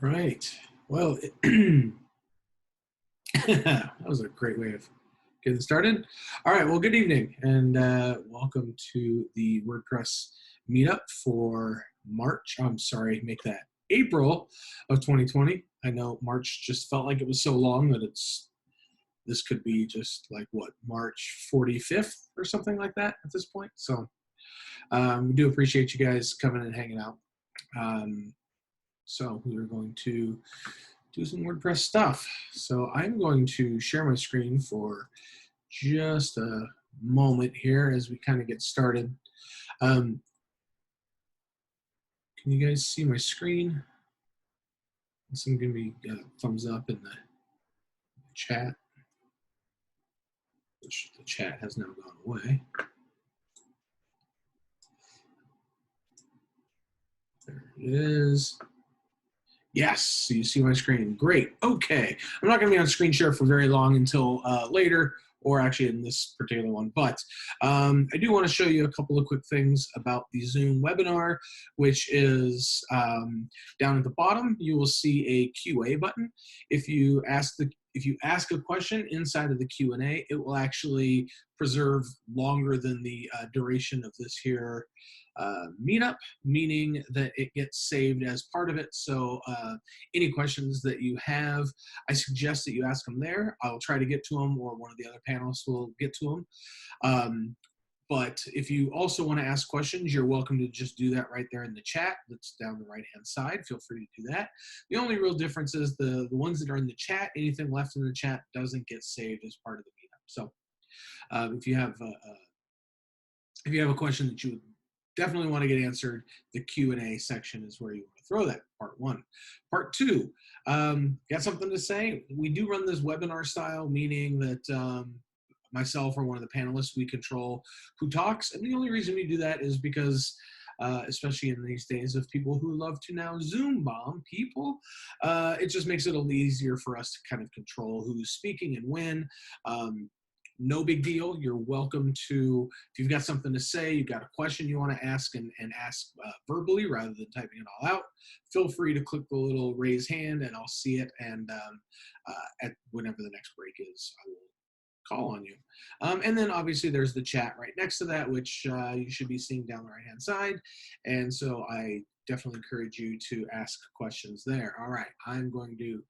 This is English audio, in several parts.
Right. Well, that was a great way of getting started. All right. Well, good evening and welcome to the WordPress meetup for March. I'm sorry, make that April of 2020. I know March just felt like it was so long that this could be just like what, March 45th or something like that at this point. So we do appreciate you guys coming and hanging out. So we are going to do some WordPress stuff. So I'm going to share my screen for just a moment here as we kind of get started. Can you guys see my screen? Some give me a thumbs up in the chat, which the chat has now gone away. There it is. Yes, so you see my screen. Great. Okay. I'm not going to be on screen share for very long until later, or actually in this particular one. But I do want to show you a couple of quick things about the Zoom webinar, which is down at the bottom. You will see a QA button. If you ask a question inside of the Q&A, it will actually preserve longer than the duration of this here meetup, meaning that it gets saved as part of it. So any questions that you have, I suggest that you ask them there. I'll try to get to them, or one of the other panelists will get to them. But if you also want to ask questions, you're welcome to just do that right there in the chat. That's down the right-hand side. Feel free to do that. The only real difference is the ones that are in the chat, anything left in the chat doesn't get saved as part of the meetup. So if you have a question that you would definitely want to get answered, the Q&A section is where you want to throw that, part one. Part two, got something to say? We do run this webinar style, meaning that myself or one of the panelists, we control who talks. And the only reason we do that is because, especially in these days of people who love to now Zoom bomb people, it just makes it a little easier for us to kind of control who's speaking and when. No big deal. You're welcome to, if you've got something to say, you've got a question you want to ask and ask verbally rather than typing it all out, feel free to click the little raise hand and I'll see it. And at whenever the next break is, I will call on you. And then obviously there's the chat right next to that, which you should be seeing down the right-hand side. And so I definitely encourage you to ask questions there. All right, I'm going to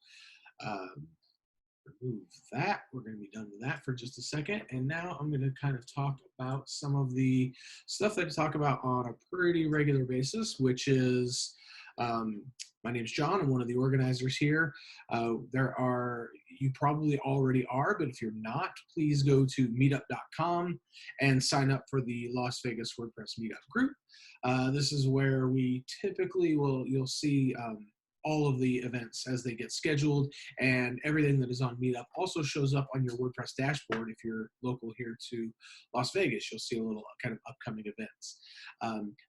remove that. We're going to be done with that for just a second. And now I'm going to kind of talk about some of the stuff that I talk about on a pretty regular basis, which is, my name is John. I'm one of the organizers here. You probably already are, but if you're not, please go to meetup.com and sign up for the Las Vegas WordPress Meetup group. This is where we typically you'll see all of the events as they get scheduled, and everything that is on Meetup also shows up on your WordPress dashboard. If you're local here to Las Vegas, you'll see a little kind of upcoming events.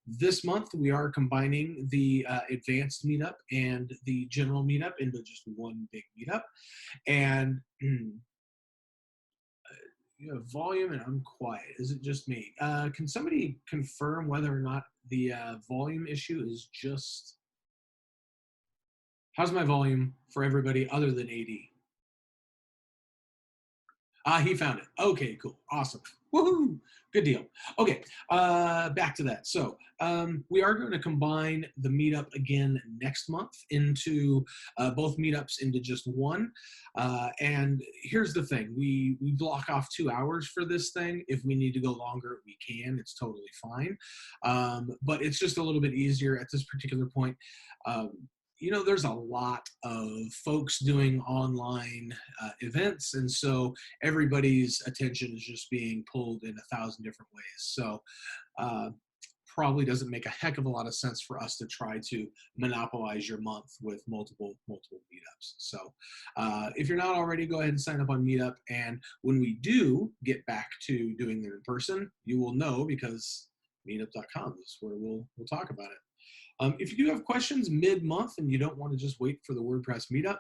This month, we are combining the advanced Meetup and the general Meetup into just one big Meetup. And you have volume and I'm quiet. Is it just me? Can somebody confirm whether or not the volume issue is just... How's my volume for everybody other than AD? He found it. Okay, cool. Awesome. Woohoo! Good deal. Okay, back to that. So we are going to combine the meetup again next month into both meetups into just one. And here's the thing. We block off 2 hours for this thing. If we need to go longer, we can. It's totally fine. But it's just a little bit easier at this particular point. You know, there's a lot of folks doing online events, and so everybody's attention is just being pulled in 1,000 different ways. So probably doesn't make a heck of a lot of sense for us to try to monopolize your month with multiple meetups. So if you're not already, go ahead and sign up on Meetup, and when we do get back to doing them in person, you will know, because meetup.com is where we'll talk about it. If you do have questions mid-month and you don't want to just wait for the WordPress meetup,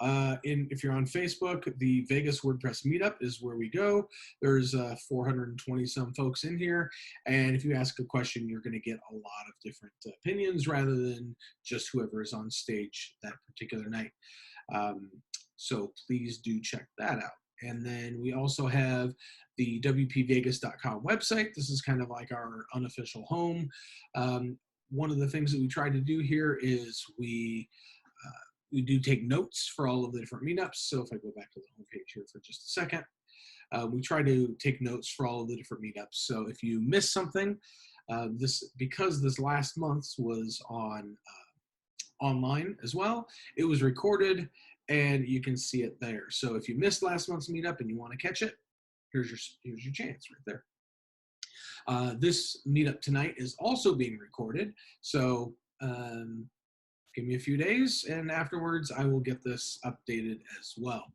If you're on Facebook, the Vegas WordPress Meetup is where we go. There's 420 some folks in here, and if you ask a question, you're going to get a lot of different opinions rather than just whoever is on stage that particular night. So please do check that out. And then we also have the wpvegas.com website. This is kind of like our unofficial home. One of the things that we try to do here is we do take notes for all of the different meetups. So if I go back to the homepage here for just a second, we try to take notes for all of the different meetups. So if you miss something, because this last month's was on online as well, it was recorded and you can see it there. So if you missed last month's meetup and you want to catch it, here's your chance right there. This meetup tonight is also being recorded. So give me a few days and afterwards I will get this updated as well.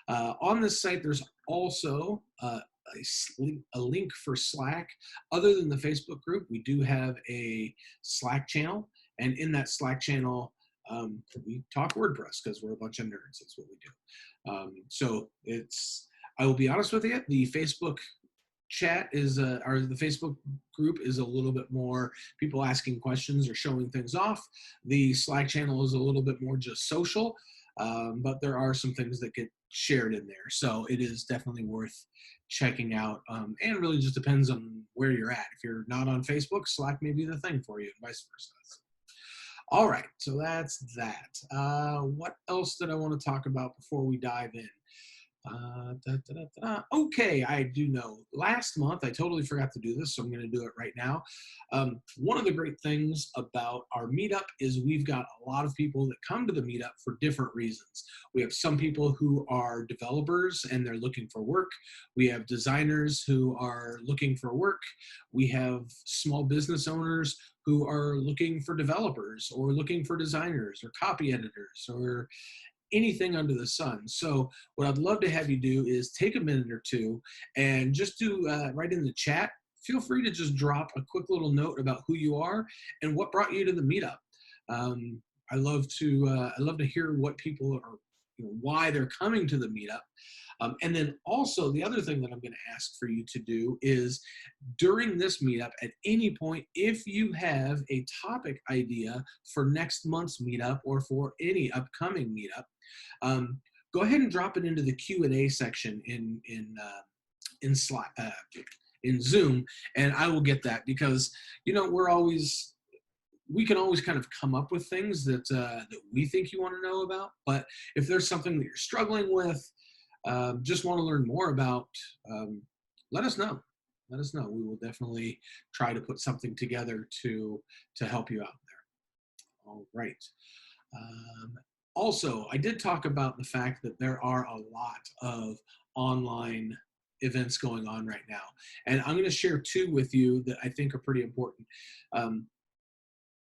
On this site, there's also a link for Slack. Other than the Facebook group, we do have a Slack channel. And in that Slack channel, we talk WordPress because we're a bunch of nerds. That's what we do. So I will be honest with you, the Facebook chat is, or the Facebook group is a little bit more people asking questions or showing things off. The Slack channel is a little bit more just social, but there are some things that get shared in there. So it is definitely worth checking out, and really just depends on where you're at. If you're not on Facebook, Slack may be the thing for you, and vice versa. All right, so that's that. What else did I want to talk about before we dive in? Okay, I do know. Last month, I totally forgot to do this, so I'm going to do it right now. One of the great things about our meetup is we've got a lot of people that come to the meetup for different reasons. We have some people who are developers and they're looking for work. We have designers who are looking for work. We have small business owners who are looking for developers or looking for designers or copy editors or anything under the sun. So what I'd love to have you do is take a minute or two and just do right in the chat. Feel free to just drop a quick little note about who you are and what brought you to the meetup. I love to hear what people are, why they're coming to the meetup. And then also the other thing that I'm going to ask for you to do is during this meetup at any point, if you have a topic idea for next month's meetup or for any upcoming meetup, go ahead and drop it into the Q&A section in Slack, in Zoom, and I will get that because, we can always kind of come up with things that we think you want to know about. But if there's something that you're struggling with, just want to learn more about, let us know. Let us know. We will definitely try to put something together to help you out there. All right. Also, I did talk about the fact that there are a lot of online events going on right now. And I'm going to share two with you that I think are pretty important.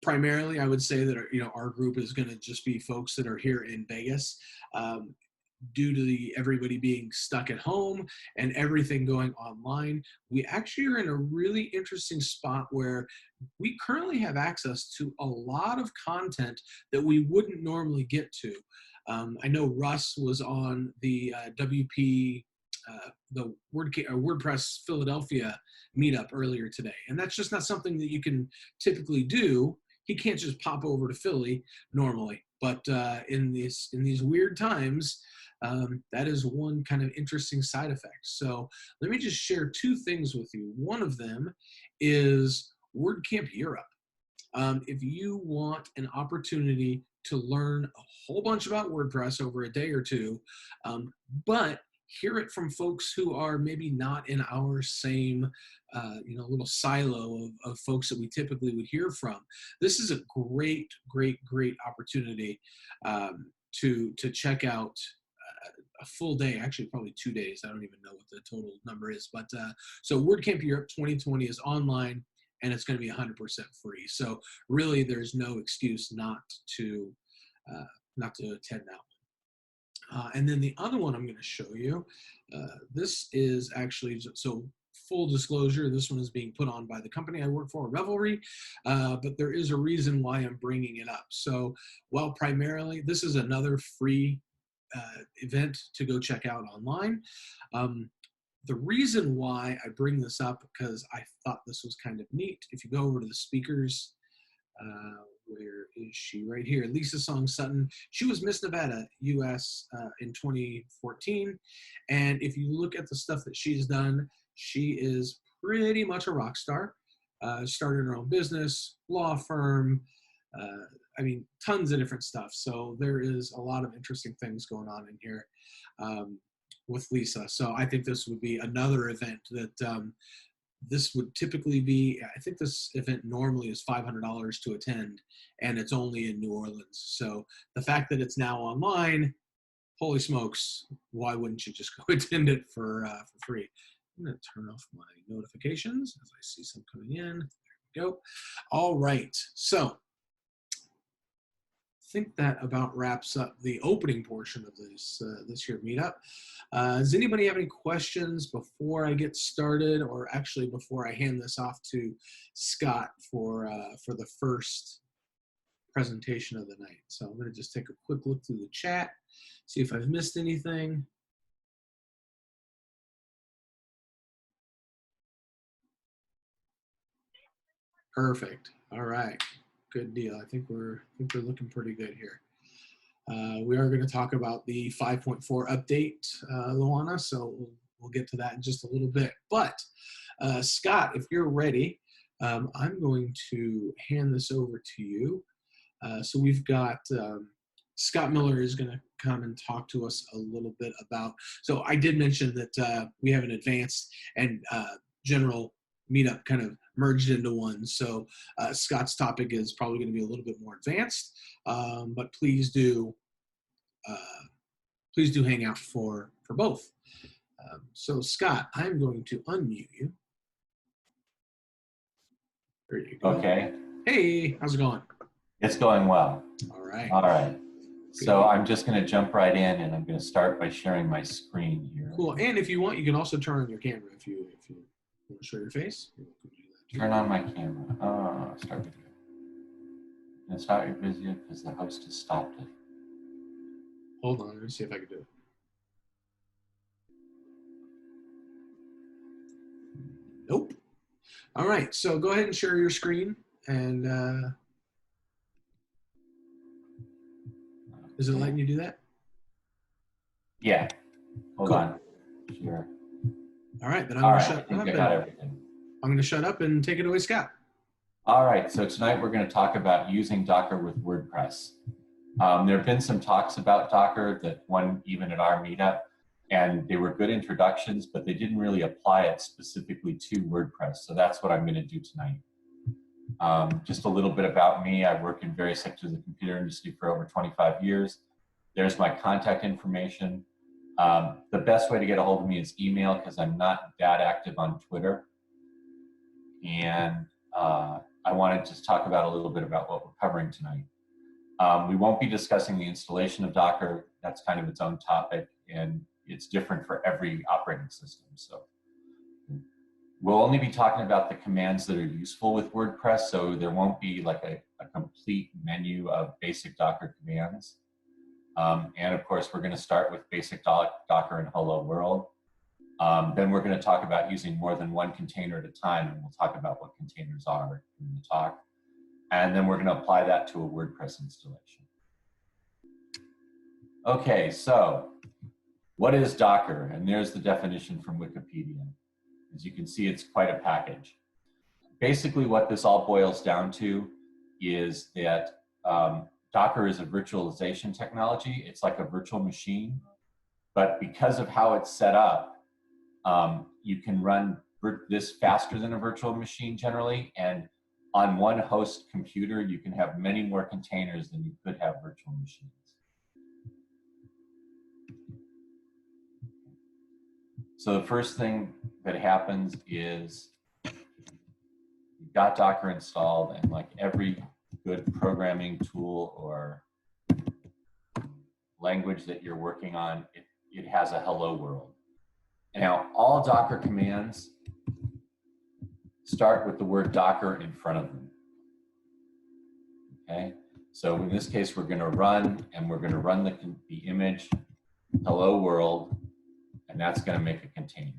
Primarily, I would say that our group is going to just be folks that are here in Vegas. Due to everybody being stuck at home and everything going online, we actually are in a really interesting spot where we currently have access to a lot of content that we wouldn't normally get to. I know Russ was on the the WordPress Philadelphia meetup earlier today, and that's just not something that you can typically do. He can't just pop over to Philly normally, but in these weird times, that is one kind of interesting side effect. So let me just share two things with you. One of them is WordCamp Europe. If you want an opportunity to learn a whole bunch about WordPress over a day or two, but hear it from folks who are maybe not in our same little silo of folks that we typically would hear from. This is a great opportunity to check out a full day, actually probably 2 days. I don't even know what the total number is, but so WordCamp Europe 2020 is online and it's going to be 100% free. So really there's no excuse not to attend that one. And then the other one I'm going to show you, this is actually, so full disclosure, this one is being put on by the company I work for, Revelry, but there is a reason why I'm bringing it up. So while primarily, this is another free event to go check out online. The reason why I bring this up, because I thought this was kind of neat. If you go over to the speakers, where is she? Right here, Lisa Song Sutton. She was Miss Nevada US in 2014. And if you look at the stuff that she's done, she is pretty much a rock star. Started her own business, law firm, I mean, tons of different stuff. So there is a lot of interesting things going on in here with Lisa. So I think this would be another event that this would typically be, I think this event normally is $500 to attend, and it's only in New Orleans. So the fact that it's now online, holy smokes, why wouldn't you just go attend it for free? I'm going to turn off my notifications as I see some coming in. There we go. All right. So I think that about wraps up the opening portion of this this year meetup. Does anybody have any questions before I get started, or actually before I hand this off to Scott for the first presentation of the night? So I'm going to just take a quick look through the chat, see if I've missed anything. Perfect. All right. Good deal. I think we're looking pretty good here. We are going to talk about the 5.4 update, Luana, so we'll get to that in just a little bit. But Scott, if you're ready, I'm going to hand this over to you. So we've got Scott Miller is going to come and talk to us a little bit about, so I did mention that we have an advanced and general meetup kind of merged into one. So Scott's topic is probably going to be a little bit more advanced, but please do hang out for both. So Scott, I'm going to unmute you. There you go. Okay. Hey, how's it going? It's going well. All right. All right. Good. So I'm just going to jump right in, and I'm going to start by sharing my screen here. Cool. And if you want, you can also turn on your camera if you want to show your face. Turn on my camera. Oh, start with you. And start your video because the host has stopped it. Hold on, let me see if I can do it. Nope. All right, so go ahead and share your screen, and is it letting you do that? Yeah. Hold cool. on. Sure. All right, then I'm going to shut up. I got everything. I'm going to shut up and take it away, Scott. All right, so tonight we're going to talk about using Docker with WordPress. There have been some talks about Docker, that one even at our meetup, and they were good introductions, but they didn't really apply it specifically to WordPress. So that's what I'm going to do tonight. Just a little bit about me. I work in various sectors of the computer industry for over 25 years. There's my contact information. The best way to get a hold of me is email, because I'm not that active on Twitter. And I wanted to just talk about a little bit about what we're covering tonight. We won't be discussing the installation of Docker. That's kind of its own topic, and it's different for every operating system. So we'll only be talking about the commands that are useful with WordPress, so there won't be like a complete menu of basic Docker commands. And of course, we're going to start with basic Docker and Hello World. Then we're going to talk about using more than one container at a time, and we'll talk about what containers are in the talk. And then we're going to apply that to a WordPress installation. Okay, so what is Docker? And there's the definition from Wikipedia. As you can see, it's quite a package. Basically, what this all boils down to is that Docker is a virtualization technology. It's like a virtual machine, but because of how it's set up, you can run this faster than a virtual machine generally, and on one host computer, you can have many more containers than you could have virtual machines. So the first thing that happens is you've got Docker installed, and like every good programming tool or language that you're working on, it has a hello world. Now, all Docker commands start with the word Docker in front of them. Okay, so in this case, we're going to run, and we're going to run the image hello world, and that's going to make a container.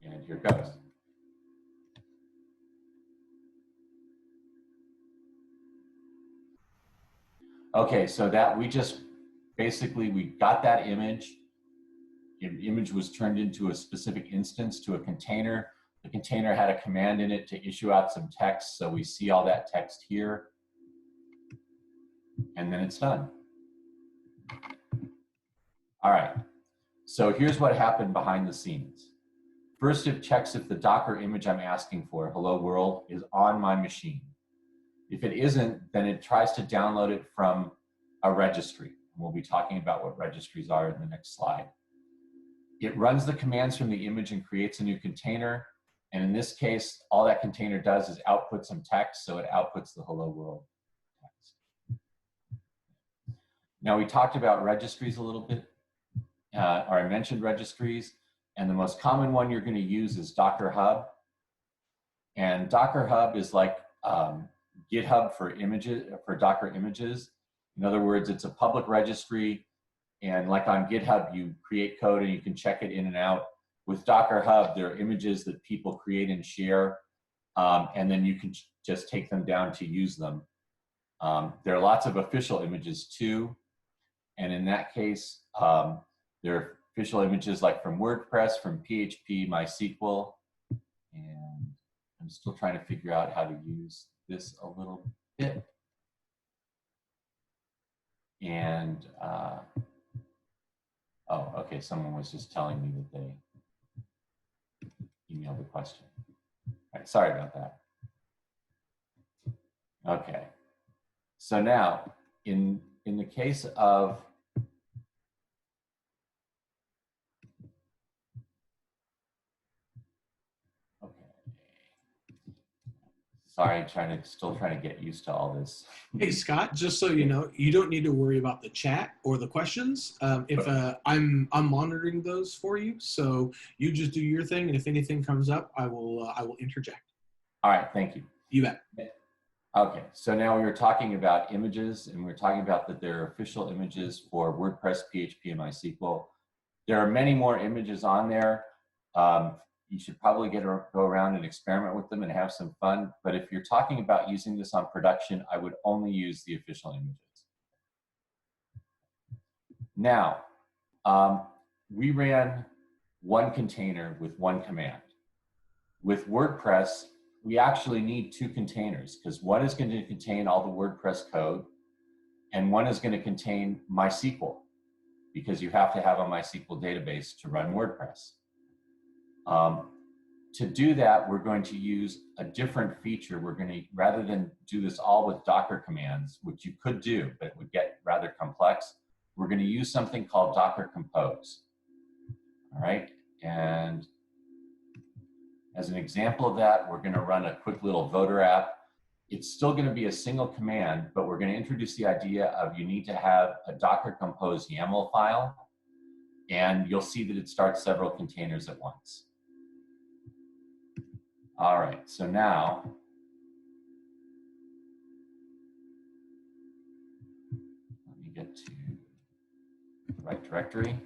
And here goes. Okay, so that we just basically, we got that image. The image was turned into a specific instance to a container. The container had a command in it to issue out some text. So we see all that text here. And then it's done. All right. So here's what happened behind the scenes. First, it checks if the Docker image I'm asking for, hello world, is on my machine. If it isn't, then it tries to download it from a registry. We'll be talking about what registries are in the next slide. It runs the commands from the image and creates a new container. And in this case, all that container does is output some text, so it outputs the hello world text. Now, we talked about registries a little bit, or I mentioned registries, and the most common one you're going to use is Docker Hub. And Docker Hub is like GitHub for images, for Docker images. In other words, it's a public registry, and like on GitHub, you create code and you can check it in and out. With Docker Hub, there are images that people create and share, and then you can just take them down to use them. There are lots of official images too, and in that case, there are official images like from WordPress, from PHP, MySQL, and I'm still trying to figure out how to use this a little bit. And, oh, okay, someone was just telling me that they emailed a question. All right, sorry about that. Okay, so now, in the case of, sorry, still trying to get used to all this. Hey, Scott, just so you know, you don't need to worry about the chat or the questions. I'm monitoring those for you, so you just do your thing, and if anything comes up, I will interject. All right, thank you. You bet. Okay, so now we were talking about images, and we were talking about that there are official images for WordPress, PHP, and MySQL. There are many more images on there. You should probably go around and experiment with them and have some fun. But if you're talking about using this on production, I would only use the official images. Now, we ran one container with one command. With WordPress, we actually need two containers because one is going to contain all the WordPress code and one is going to contain MySQL because you have to have a MySQL database to run WordPress. To do that, we're going to use a different feature. We're going to, rather than do this all with Docker commands, which you could do, but it would get rather complex, we're going to use something called Docker Compose. All right, and as an example of that, we're going to run a quick little voter app. It's still going to be a single command, but we're going to introduce the idea of you need to have a Docker Compose YAML file, and you'll see that it starts several containers at once. All right, so now, let me get to the right directory.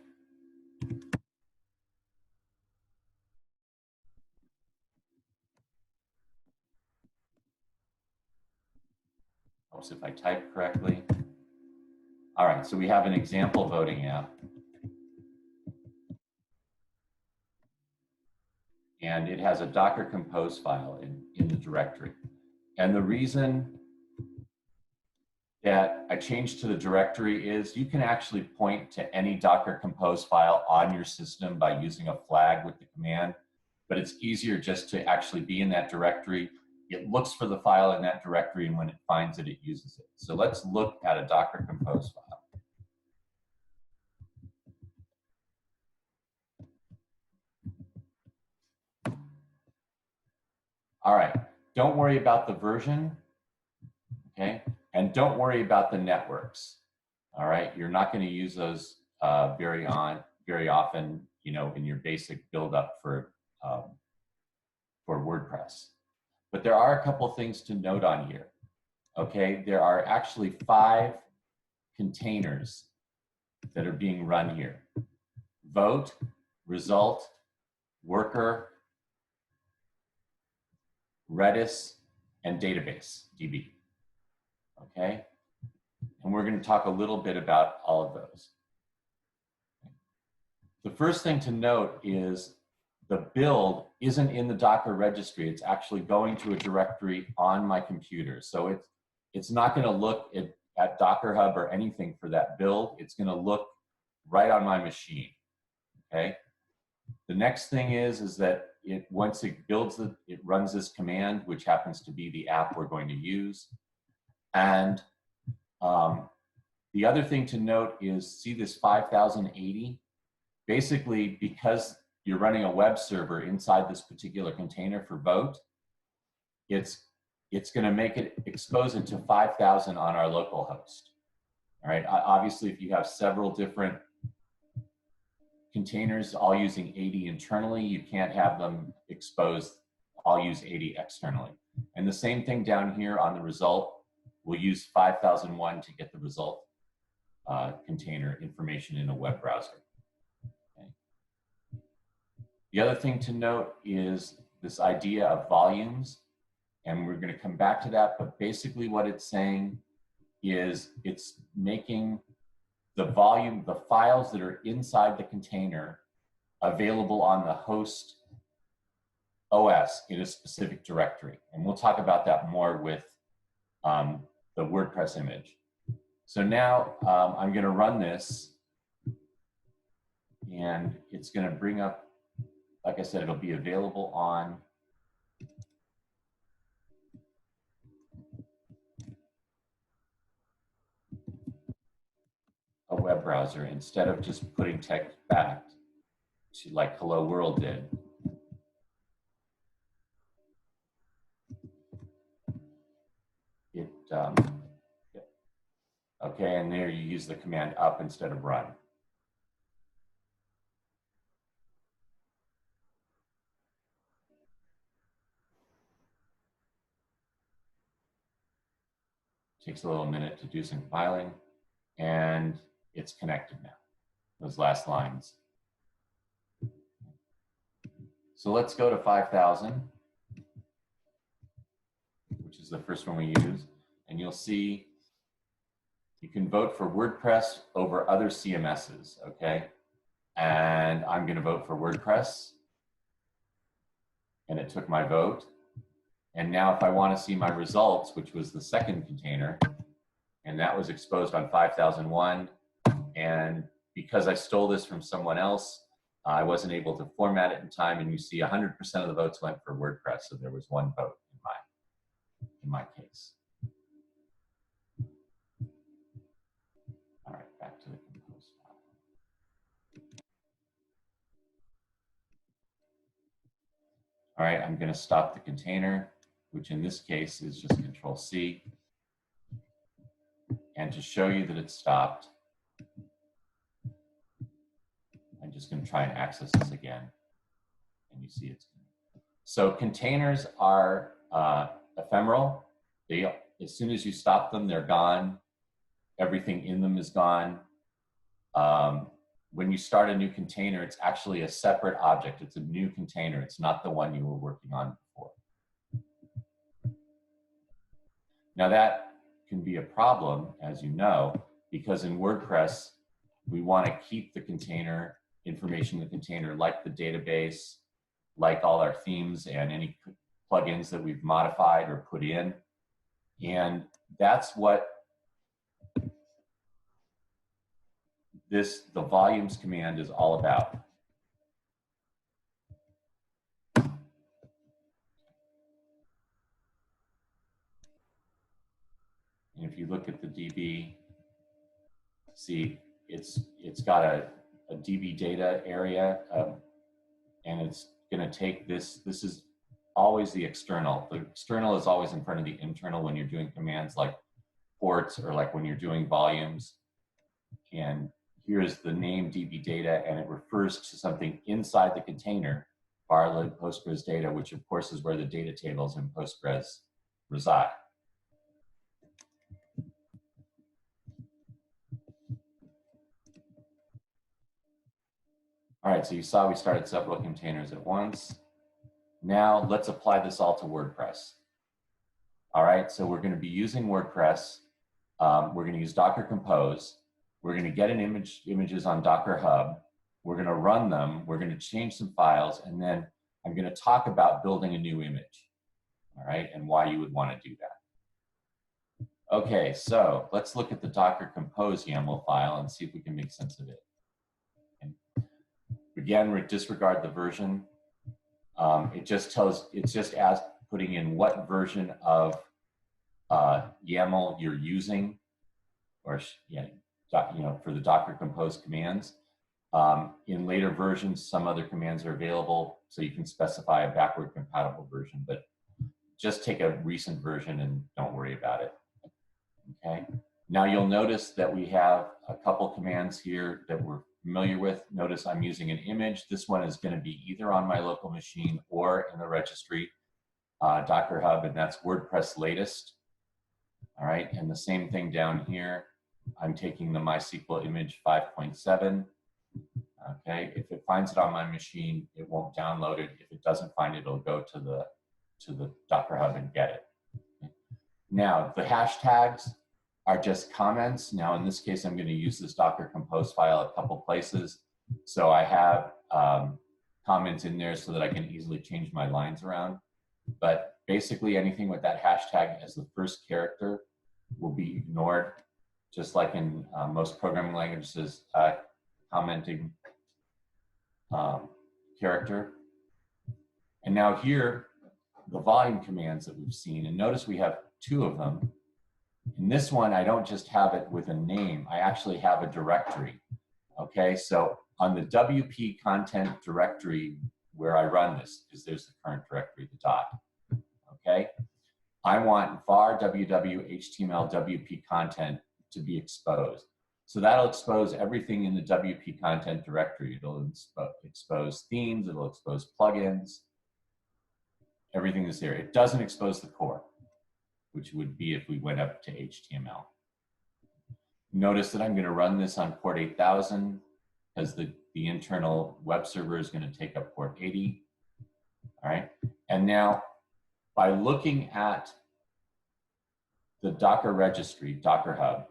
Helps if I type correctly. All right, so we have an example voting app. And it has a Docker Compose file in the directory. And the reason that I changed to the directory is you can actually point to any Docker Compose file on your system by using a flag with the command, but it's easier just to actually be in that directory. It looks for the file in that directory, and when it finds it, it uses it. So let's look at a Docker Compose file. All right, don't worry about the version, okay? And don't worry about the networks, all right? You're not gonna use those very often, you know, in your basic build-up for WordPress. But there are a couple things to note on here. okay, there are actually 5 containers that are being run here. Vote, result, worker, Redis, and database, DB. Okay? And we're going to talk a little bit about all of those. The first thing to note is the build isn't in the Docker registry. It's actually going to a directory on my computer. So it's not going to look at Docker Hub or anything for that build. It's going to look right on my machine. Okay? The next thing is that once it builds it runs this command, which happens to be the app we're going to use. And the other thing to note is, see this 5080? Basically, because you're running a web server inside this particular container for Vote, it's going to make it expose it to 5,000 on our local host. All right. Obviously, if you have several different containers all using 80 internally, you can't have them exposed all use 80 externally. And the same thing down here on the result, we'll use 5001 to get the result container information in a web browser. Okay. The other thing to note is this idea of volumes, and we're going to come back to that, but basically what it's saying is it's making the volume, the files that are inside the container available on the host OS in a specific directory. And we'll talk about that more with the WordPress image. So now I'm going to run this, and it's going to bring up, like I said, it'll be available on a web browser instead of just putting text back to like Hello World did. Okay, and there you use the command up instead of run. Takes a little minute to do some compiling, and it's connected now, those last lines. So let's go to 5,000, which is the first one we use, and you'll see you can vote for WordPress over other CMSs, okay? And I'm going to vote for WordPress, and it took my vote. And now if I want to see my results, which was the second container, and that was exposed on 5001, and because I stole this from someone else, I wasn't able to format it in time, and you see 100% of the votes went for WordPress, so there was one vote in my case. All right, back to the compose file. All right, I'm going to stop the container, which in this case is just Control-C. And to show you that it's stopped, I'm just going to try and access this again. And you see it's. So containers are ephemeral. As soon as you stop them, they're gone. Everything in them is gone. When you start a new container, it's actually a separate object. It's a new container. It's not the one you were working on before. Now that can be a problem, as you know, because in WordPress, we want to keep the container information in the container, like the database, like all our themes and any plugins that we've modified or put in. And that's what the volumes command is all about. And if you look at the DB, see it's got a DB data area, and it's going to take this. This is always the external. The external is always in front of the internal when you're doing commands like ports or like when you're doing volumes. And here's the name DB data, and it refers to something inside the container, bar load Postgres data, which of course is where the data tables in Postgres reside. All right, so you saw we started several containers at once. Now let's apply this all to WordPress. All right, so we're going to be using WordPress. We're going to use Docker Compose. We're going to get images on Docker Hub. We're going to run them. We're going to change some files, and then I'm going to talk about building a new image. All right, and why you would want to do that. Okay, so let's look at the Docker Compose YAML file and see if we can make sense of it. And again, disregard the version. It just as putting in what version of YAML you're using, or for the Docker Compose commands. In later versions, some other commands are available, so you can specify a backward compatible version, but just take a recent version and don't worry about it. Okay. Now you'll notice that we have a couple commands here that we're familiar with. Notice I'm using an image. This one is going to be either on my local machine or in the registry, Docker Hub, and that's WordPress latest. All right, and the same thing down here. I'm taking the MySQL image 5.7. Okay, if it finds it on my machine, it won't download it. If it doesn't find it, it'll go to the Docker Hub and get it. Okay. Now, the hashtags are just comments. Now, in this case, I'm going to use this Docker Compose file a couple places. So I have comments in there so that I can easily change my lines around. But basically, anything with that hashtag as the first character will be ignored, just like in most programming languages, commenting character. And now here, the volume commands that we've seen, and notice we have two of them. In this one, I don't just have it with a name, I actually have a directory. Okay, so on the WP content directory where I run this, because there's the current directory, the dot. Okay, I want var www html WP content to be exposed. So that'll expose everything in the WP content directory. It'll expose themes, it'll expose plugins, everything that's there. It doesn't expose the core, which would be if we went up to HTML. Notice that I'm going to run this on port 8000 because the internal web server is going to take up port 80. All right, and now by looking at the Docker registry, Docker Hub,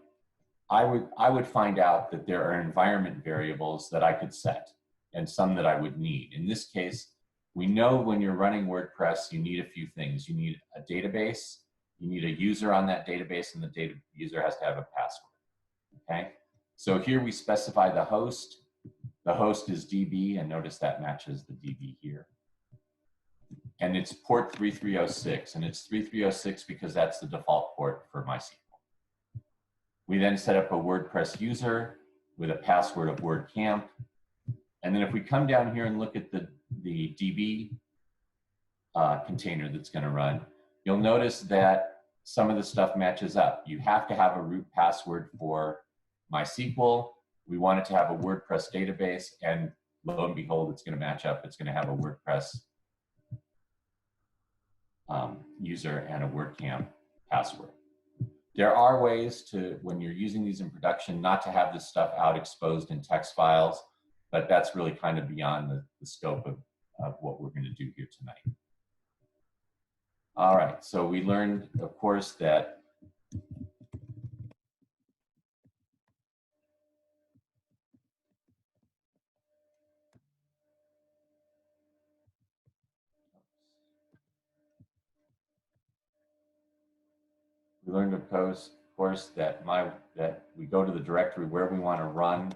I would find out that there are environment variables that I could set and some that I would need. In this case, we know when you're running WordPress, you need a few things. You need a database, you need a user on that database, and the user has to have a password. Okay, so here we specify the host. The host is DB, and notice that matches the DB here. And it's port 3306, and it's 3306 because that's the default port for MySQL. We then set up a WordPress user with a password of WordCamp. And then if we come down here and look at the DB container that's going to run, you'll notice that some of the stuff matches up. You have to have a root password for MySQL. We want it to have a WordPress database, and lo and behold, it's going to match up. It's going to have a WordPress user and a WordCamp password. There are ways to, when you're using these in production, not to have this stuff out exposed in text files, but that's really kind of beyond the scope of what we're going to do here tonight. All right, so we learned, of course, that that we go to the directory where we want to run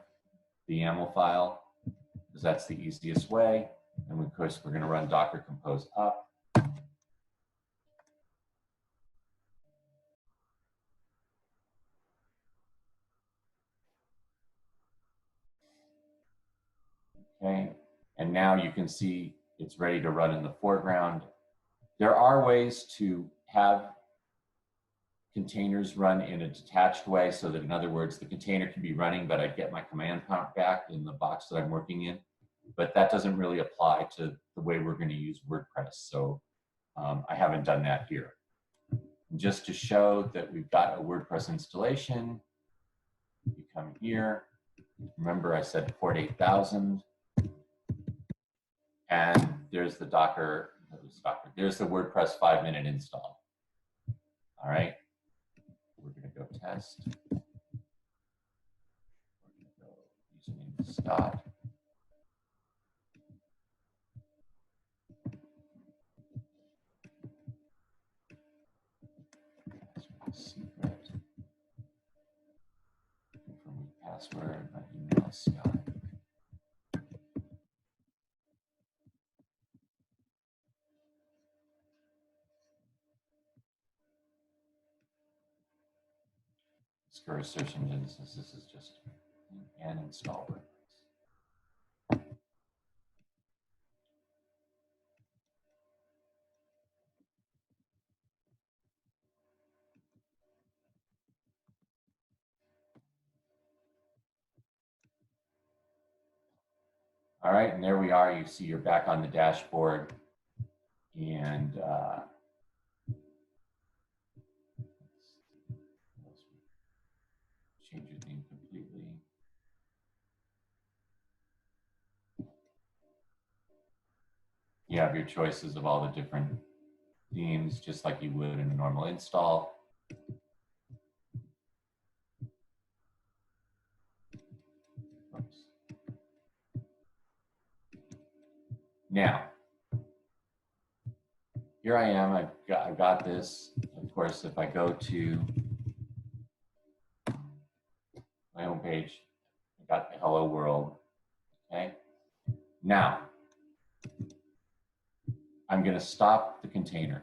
the YAML file, because that's the easiest way. And of course, we're going to run Docker Compose up. Okay, and now you can see it's ready to run in the foreground. There are ways to have containers run in a detached way, so that, in other words, the container can be running, but I get my command prompt back in the box that I'm working in. But that doesn't really apply to the way we're going to use WordPress. So I haven't done that here. And just to show that we've got a WordPress installation, you come here. Remember I said port 8000. And there's the there's the WordPress 5-minute install. All right, we're going to go test. We're going to go username Scott. Secret. Confirm password. My email is Scott. Discourage search engines. This is just an install WordPress. All right, and there we are. You see you're back on the dashboard. And change your theme completely. You have your choices of all the different themes, just like you would in a normal install. Oops. Now, here I am. I've got this. Of course, if I go to my home page, I got the hello world. Okay. Now, I'm going to stop the container.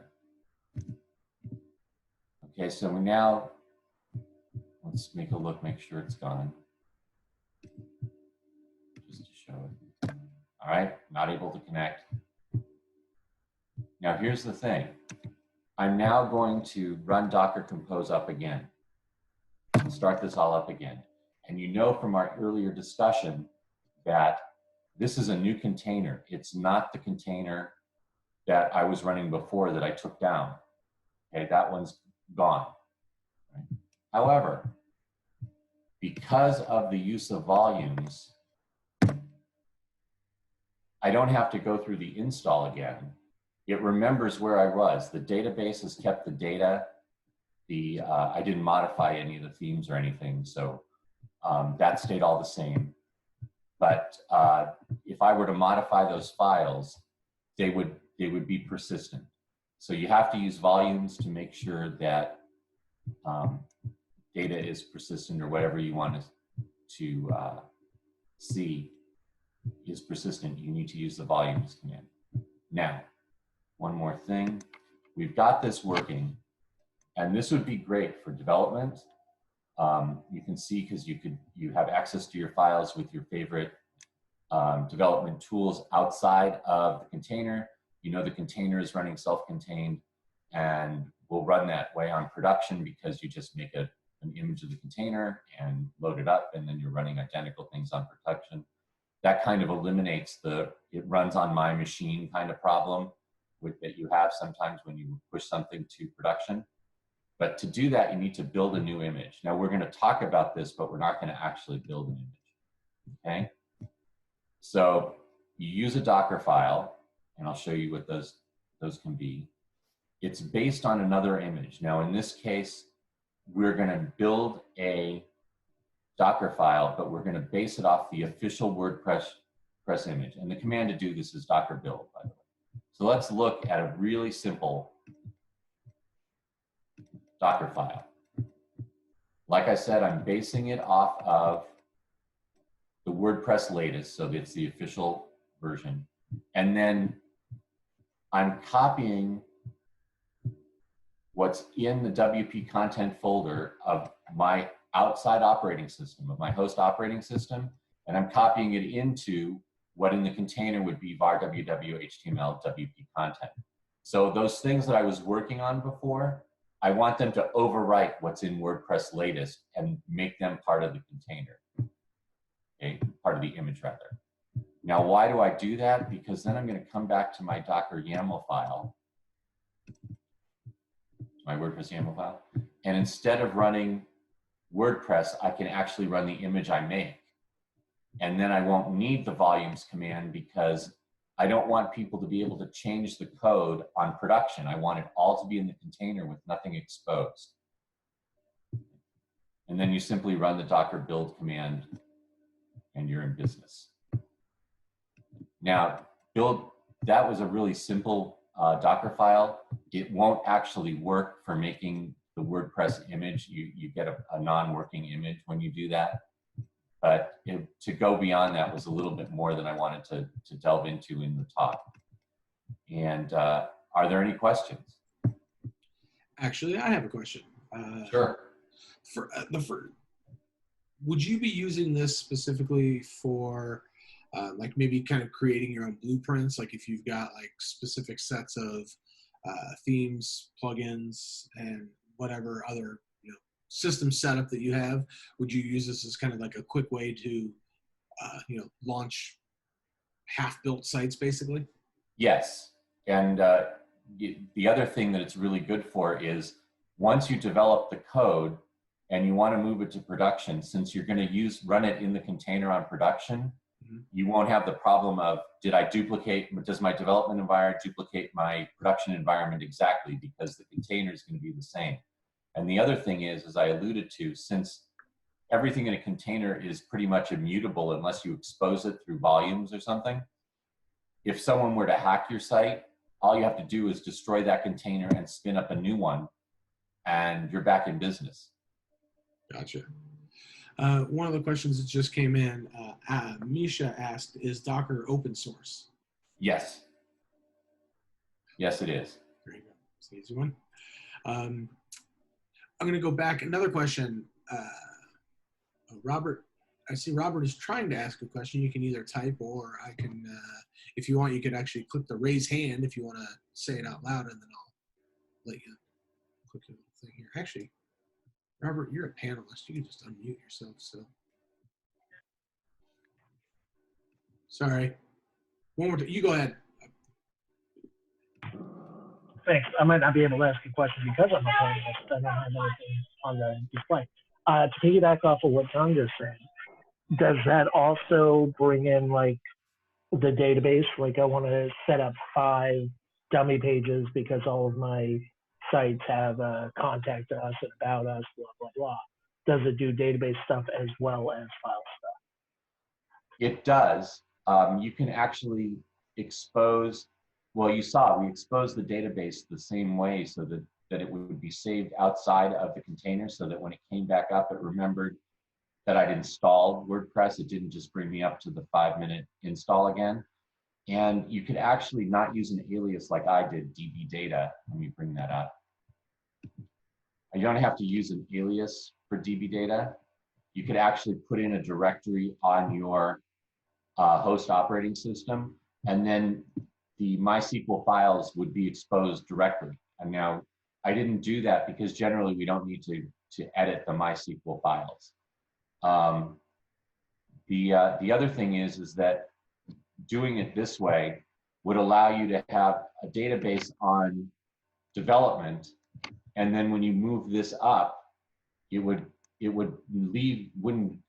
Okay, so now let's make a look, make sure it's gone. Just to show it. All right, not able to connect. Now here's the thing. I'm now going to run Docker Compose up again and start this all up again. And you know from our earlier discussion that this is a new container. It's not the container that I was running before that I took down. Okay, that one's gone. Right? However, because of the use of volumes, I don't have to go through the install again. It remembers where I was. The database has kept the data. I didn't modify any of the themes or anything, so that stayed all the same. But if I were to modify those files, they would be persistent. So you have to use volumes to make sure that data is persistent, or whatever you want to see is persistent. You need to use the volumes command. Now, one more thing. We've got this working, and this would be great for development. You can see, because you have access to your files with your favorite development tools outside of the container. You know the container is running self-contained, and we'll run that way on production, because you just make an image of the container and load it up, and then you're running identical things on production. That kind of eliminates it runs on my machine kind of problem that you have sometimes when you push something to production. But to do that, you need to build a new image. Now, we're going to talk about this, but we're not going to actually build an image. Okay? So you use a Docker file, and I'll show you what those can be. It's based on another image. Now, in this case, we're going to build a Docker file, but we're going to base it off the official WordPress image. And the command to do this is docker build, by the way. So let's look at a really simple Docker file. Like I said, I'm basing it off of the WordPress latest, so it's the official version. And then I'm copying what's in the WP content folder of my outside operating system, of my host operating system, and I'm copying it into what in the container would be var www html WP content. So those things that I was working on before, I want them to overwrite what's in WordPress latest and make them part of the container, okay? Part of the image, rather. Now, why do I do that? Because then I'm going to come back to my Docker YAML file, my WordPress YAML file, and instead of running WordPress, I can actually run the image I make. And then I won't need the volumes command, because I don't want people to be able to change the code on production. I want it all to be in the container with nothing exposed. And then you simply run the Docker build command and you're in business. Now, that was a really simple Docker file. It won't actually work for making the WordPress image. You get a non-working image when you do that. But to go beyond that was a little bit more than I wanted to delve into in the talk. And are there any questions? Actually, I have a question. Sure. Would you be using this specifically for like maybe kind of creating your own blueprints? Like if you've got like specific sets of themes, plugins, and whatever other system setup that you have, would you use this as kind of like a quick way to launch half-built sites basically? Yes. And the other thing that it's really good for is once you develop the code and you want to move it to production, since you're going to run it in the container on production, you won't have the problem of, does my development environment duplicate my production environment exactly, because the container is going to be the same. And the other thing is, as I alluded to, since everything in a container is pretty much immutable unless you expose it through volumes or something, if someone were to hack your site, all you have to do is destroy that container and spin up a new one, and you're back in business. Gotcha. One of the questions that just came in, Misha asked, is Docker open source? Yes. Yes, it is. There you go. It's an easy one. I'm going to go back. Another question. Robert, I see Robert is trying to ask a question. You can either type or I can, if you want, you could actually click the raise hand if you want to say it out loud, and then I'll let you click the little thing here. Actually, Robert, you're a panelist. You can just unmute yourself. So, sorry. One more time. You go ahead. Thanks. I might not be able to ask a question because I'm a panelist. I don't have anything on the display. To piggyback off of what Tom just said, does that also bring in like the database? Like I want to set up 5 dummy pages because all of my sites have contact us and about us, blah, blah, blah. Does it do database stuff as well as file stuff? It does. You can actually expose, well, you saw, we exposed the database the same way so that it would be saved outside of the container, so that when it came back up, it remembered that I'd installed WordPress. It didn't just bring me up to the 5-minute install again. And you could actually not use an alias like I did, DB data. Let me bring that up. You don't have to use an alias for DB data. You could actually put in a directory on your host operating system, and then the MySQL files would be exposed directly. And now I didn't do that because generally we don't need to edit the MySQL files. The other thing is that doing it this way would allow you to have a database on development, and then when you move this up, it wouldn't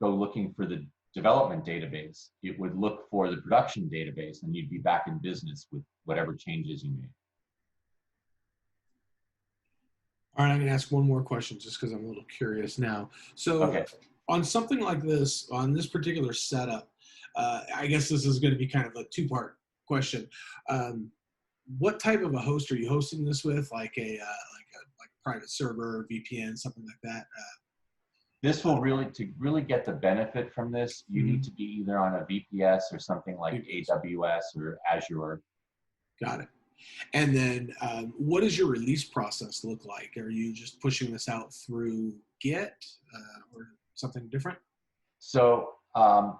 go looking for the development database. It would look for the production database, and you'd be back in business with whatever changes you made. All right, I'm going to ask one more question just because I'm a little curious now. So okay. On something like this, on this particular setup, I guess this is going to be kind of a 2-part question. What type of a host are you hosting this with? Like a private server, VPN, something like that? This will to really get the benefit from this, you need to be either on a VPS or something like AWS or Azure. Got it. And then what does your release process look like? Are you just pushing this out through Git or something different? So I'm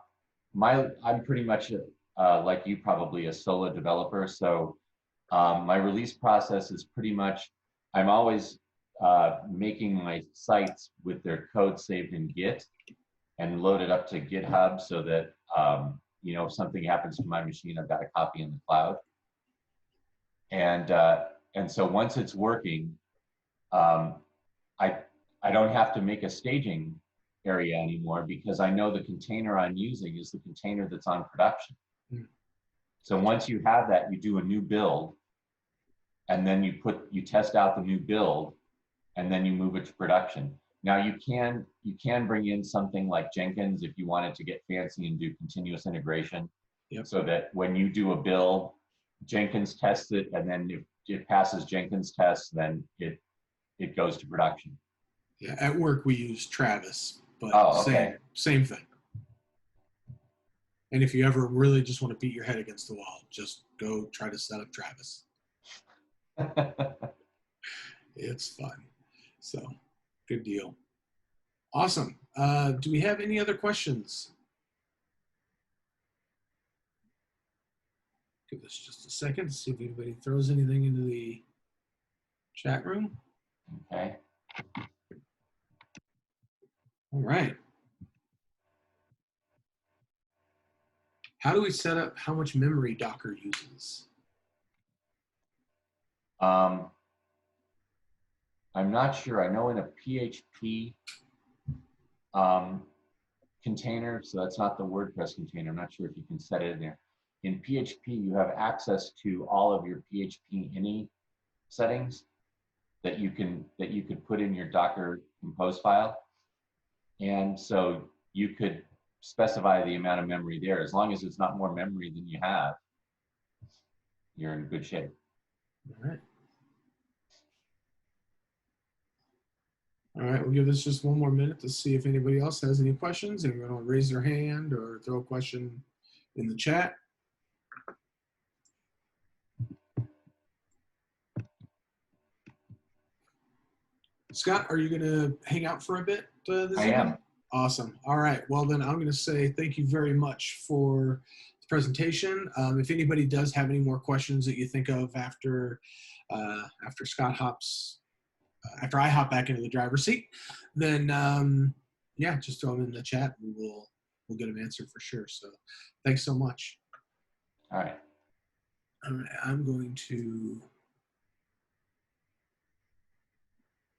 pretty much like you, probably a solo developer. So my release process is pretty much, I'm always making my sites with their code saved in Git and loaded up to GitHub so that if something happens to my machine, I've got a copy in the cloud. And so once it's working, I don't have to make a staging area anymore because I know the container I'm using is the container that's on production. So once you have that, you do a new build, and then you test out the new build, and then you move it to production. Now you can bring in something like Jenkins if you wanted to get fancy and do continuous integration. Yep. So that when you do a build, Jenkins tests it, and then if it passes Jenkins tests, then it goes to production. Yeah, at work we use Travis, but same thing. And if you ever really just want to beat your head against the wall, just go try to set up Travis. It's fun. So, good deal. Awesome. Do we have any other questions? Give this just a second to see if anybody throws anything into the chat room. Okay. All right. How do we set up how much memory Docker uses? I'm not sure. I know in a PHP container, so that's not the WordPress container. I'm not sure if you can set it in there. In PHP, you have access to all of your PHP ini settings that you could put in your Docker compose file, and so you could specify the amount of memory there. As long as it's not more memory than you have, you're in good shape. All right. All right, we'll give this just one more minute to see if anybody else has any questions. Anyone want to raise their hand or throw a question in the chat? Scott, are you going to hang out for a bit this evening? I am. Awesome. All right. Well, then I'm going to say thank you very much for the presentation. If anybody does have any more questions that you think of after Scott hops, after I hop back into the driver's seat, then yeah, just throw them in the chat and we'll get them answered for sure. So thanks so much. All right. I'm going to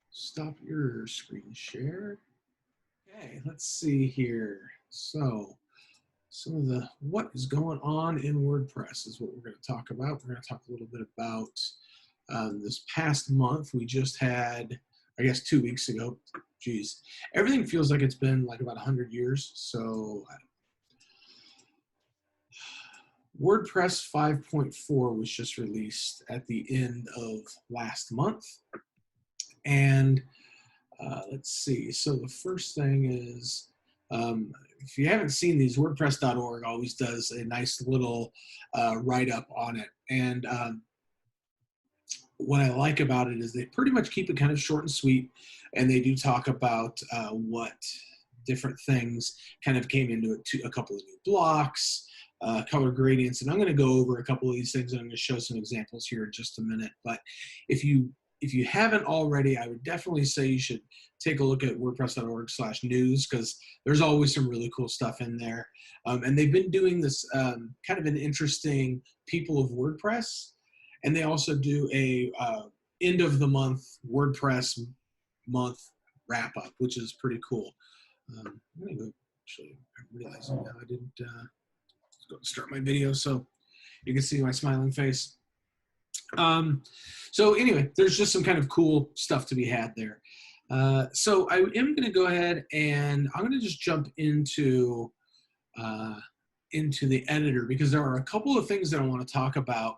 stop your screen share. Okay, let's see here. So some of the what is going on in WordPress is what we're going to talk about. We're going to talk a little bit about this past month. We just had, I guess 2 weeks ago, geez, everything feels like it's been like about 100 years. So WordPress 5.4 was just released at the end of last month. And let's see. So the first thing is, if you haven't seen these, WordPress.org always does a nice little write-up on it. And what I like about it is they pretty much keep it kind of short and sweet. And they do talk about what different things kind of came into it, a couple of new blocks, color gradients. And I'm going to go over a couple of these things. And I'm going to show some examples here in just a minute. But if you haven't already, I would definitely say you should take a look at WordPress.org/news because there's always some really cool stuff in there. And they've been doing this kind of an interesting People of WordPress. And they also do a end of the month WordPress month wrap up, which is pretty cool. I'm going to go, actually, I'm realizing now I didn't go start my video so you can see my smiling face. So anyway, there's just some kind of cool stuff to be had there. So I am going to go ahead and I'm going to just jump into the editor because there are a couple of things that I want to talk about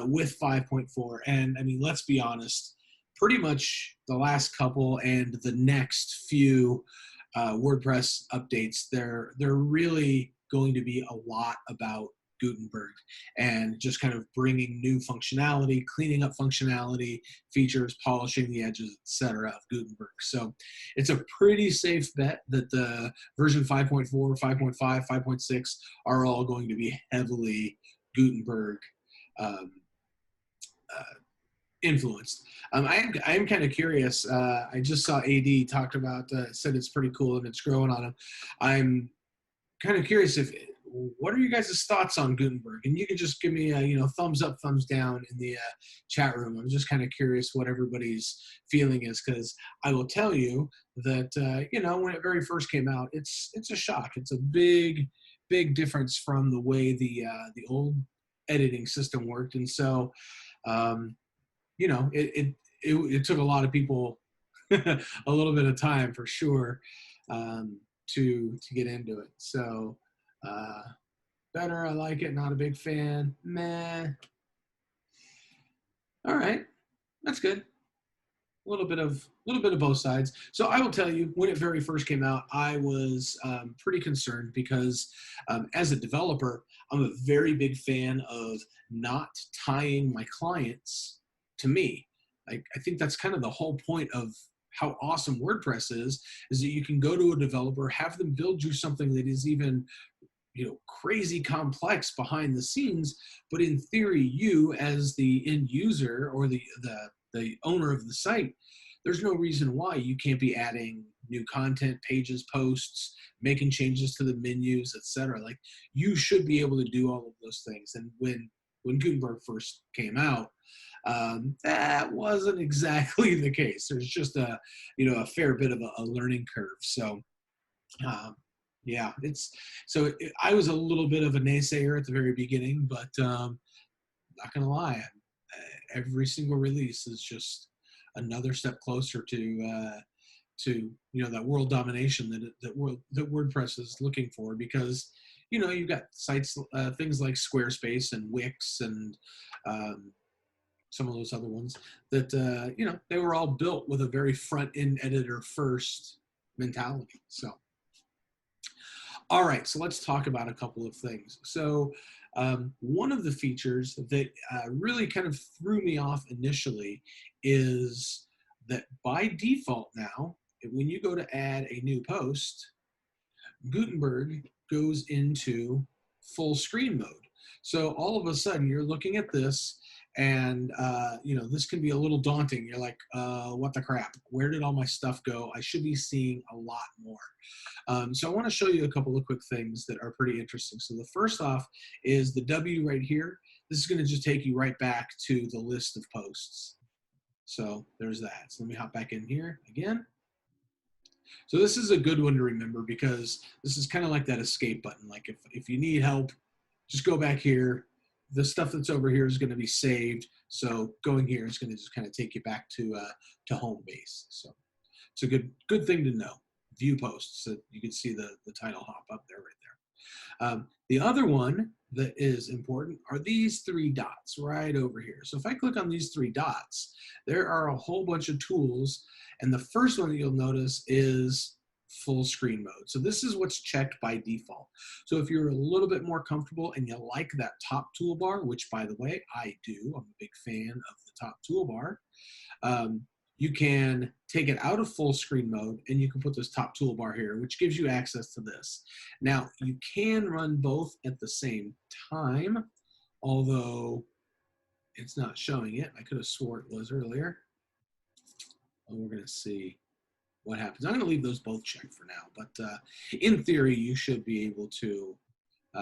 with 5.4. And I mean, let's be honest, pretty much the last couple and the next few WordPress updates, they're really going to be a lot about Gutenberg and just kind of bringing new functionality, cleaning up functionality, features, polishing the edges, etc. of Gutenberg. So it's a pretty safe bet that the version 5.4, 5.5, 5.6 are all going to be heavily Gutenberg influenced. I am kind of curious. I just saw AD talked about, said it's pretty cool and it's growing on him. I'm kind of curious what are you guys' thoughts on Gutenberg? And you can just give me a thumbs up, thumbs down in the chat room. I'm just kind of curious what everybody's feeling is because I will tell you that when it very first came out, it's a shock. It's a big difference from the way the old editing system worked. And so, you know, it took a lot of people a little bit of time for sure to get into it. So better, I like it, not a big fan, meh. All right, that's good. A little bit of both sides. So I will tell you, when it very first came out, I was pretty concerned because as a developer, I'm a very big fan of not tying my clients to me. I think that's kind of the whole point of how awesome WordPress is that you can go to a developer, have them build you something that is even, you know, crazy complex behind the scenes, but in theory, you as the end user or the owner of the site, there's no reason why you can't be adding new content, pages, posts, making changes to the menus, etc. Like, you should be able to do all of those things. And when Gutenberg first came out, that wasn't exactly the case. There's just a fair bit of a learning curve. So yeah, I was a little bit of a naysayer at the very beginning, but not gonna lie, every single release is just another step closer to that world domination that WordPress is looking for, because you've got sites, things like Squarespace and Wix and some of those other ones that they were all built with a very front end editor first mentality. So all right, so let's talk about a couple of things. So one of the features that really kind of threw me off initially is that by default now, when you go to add a new post, Gutenberg goes into full screen mode. So all of a sudden you're looking at this and this can be a little daunting. You're like, what the crap? Where did all my stuff go? I should be seeing a lot more. So I want to show you a couple of quick things that are pretty interesting. So the first off is the W right here. This is going to just take you right back to the list of posts. So there's that. So let me hop back in here again. So this is a good one to remember, because this is kind of like that escape button. Like if you need help, just go back here. The stuff that's over here is going to be saved. So going here is going to just kind of take you back to home base. So it's a good thing to know. View posts, so you can see the title hop up there right there. The other one that is important are these three dots right over here. So if I click on these three dots, there are a whole bunch of tools. And the first one that you'll notice is full screen mode. So this is what's checked by default. So if you're a little bit more comfortable and you like that top toolbar, which by the way, I do, I'm a big fan of the top toolbar, you can take it out of full screen mode and you can put this top toolbar here, which gives you access to this. Now, you can run both at the same time, although it's not showing it. I could have swore it was earlier. Well, we're going to see what happens. I'm going to leave those both checked for now, but in theory, you should be able to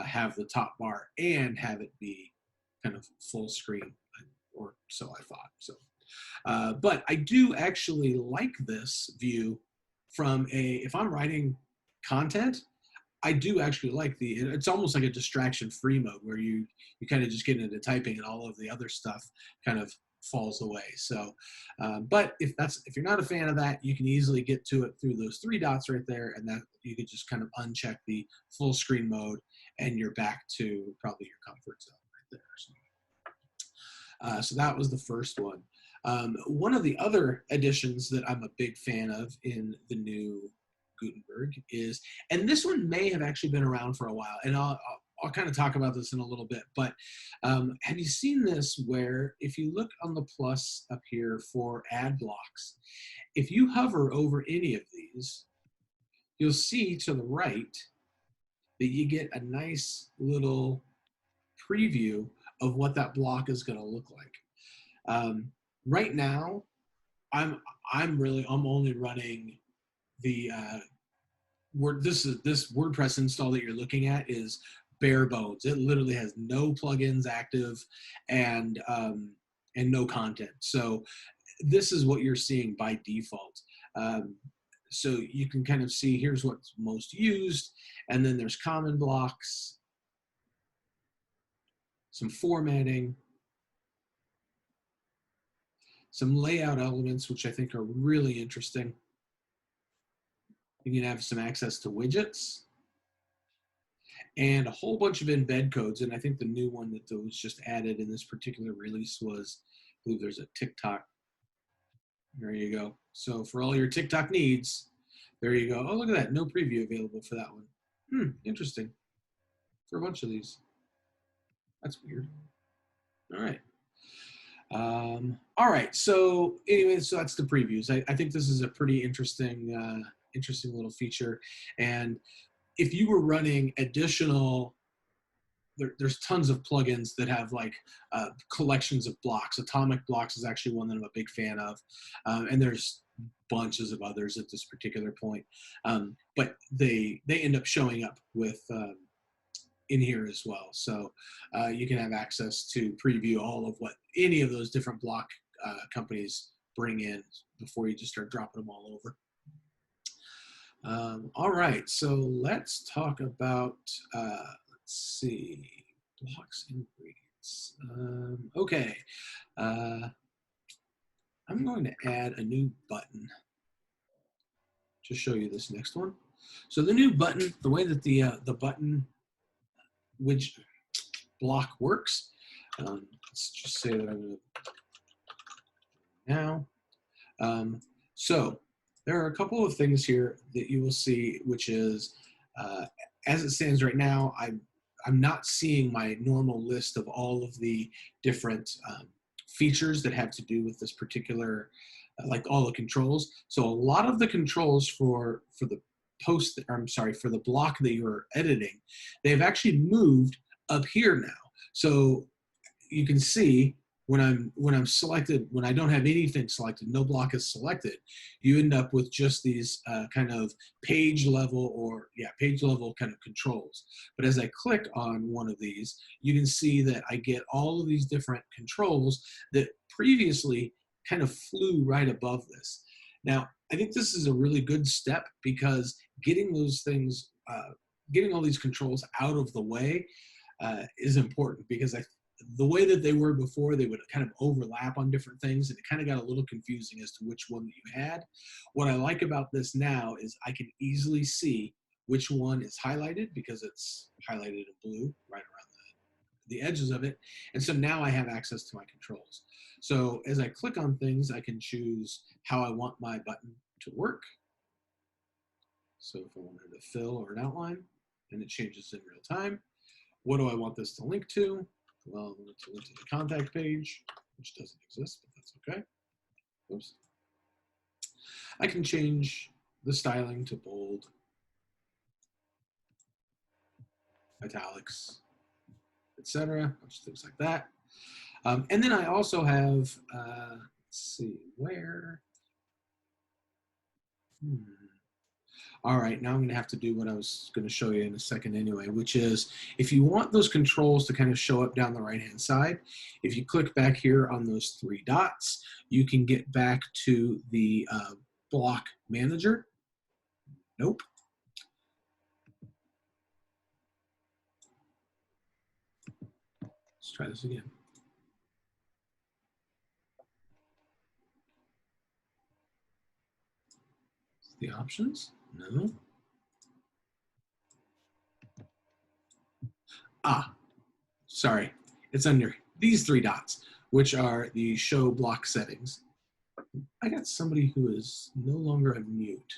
have the top bar and have it be kind of full screen, or so I thought. So. But I do actually like this view from if I'm writing content, I do actually like it's almost like a distraction-free mode where you kind of just get into typing and all of the other stuff kind of falls away. So, but if you're not a fan of that, you can easily get to it through those three dots right there, and that you could just kind of uncheck the full screen mode and you're back to probably your comfort zone right there. So that was the first one. One of the other additions that I'm a big fan of in the new Gutenberg is, and this one may have actually been around for a while, and I'll kind of talk about this in a little bit, but have you seen this where if you look on the plus up here for ad blocks, if you hover over any of these, you'll see to the right that you get a nice little preview of what that block is going to look like. Right now, I'm only running the this WordPress install that you're looking at is bare bones. It literally has no plugins active and no content. So this is what you're seeing by default. So you can kind of see here's what's most used, and then there's common blocks. some formatting, some layout elements, which I think are really interesting. You can have some access to widgets and a whole bunch of embed codes. And I think the new one that was just added in this particular release was, I believe there's a TikTok. There you go. So for all your TikTok needs, there you go. Oh, look at that. No preview available for that one. Interesting. For a bunch of these. That's weird. All right. All right. So anyway, so that's the previews. I think this is a pretty interesting, interesting little feature. And if you were running additional, there's tons of plugins that have like collections of blocks. Atomic Blocks is actually one that I'm a big fan of. And there's bunches of others at this particular point. But they end up showing up with in here as well. So you can have access to preview all of what any of those different block companies bring in before you just start dropping them all over. All right, so let's talk about, let's see, blocks and ingredients. Okay, I'm going to add a new button to show you this next one. So the new button, the way that the button widget block works, let's just say that I'm going to now. So there are a couple of things here that you will see, which is, as it stands right now, I'm not seeing my normal list of all of the different features that have to do with this particular, like all the controls. So a lot of the controls for the post, I'm sorry, for the block that you're editing, they've actually moved up here now. So you can see when I'm selected, when I don't have anything selected, no block is selected, you end up with just these kind of page level kind of controls. But as I click on one of these, you can see that I get all of these different controls that previously kind of flew right above this. Now, I think this is a really good step because getting those things, getting all these controls out of the way is important, because the way that they were before, they would kind of overlap on different things, and it kind of got a little confusing as to which one that you had. What I like about this now is I can easily see which one is highlighted, because it's highlighted in blue right around the edges of it. And so now I have access to my controls. So as I click on things, I can choose how I want my button to work. So if I wanted to fill or an outline, and it changes in real time. What do I want this to link to? Well, I want it to link to the contact page, which doesn't exist, but that's okay. Oops. I can change the styling to bold, italics, etc., things like that. And then I also have, let's see, where? All right, now I'm going to have to do what I was going to show you in a second anyway, which is if you want those controls to kind of show up down the right-hand side, if you click back here on those three dots, you can get back to the block manager. Nope. Let's try this again. The options? No. Sorry. It's under these three dots, which are the show block settings. I got somebody who is no longer on mute.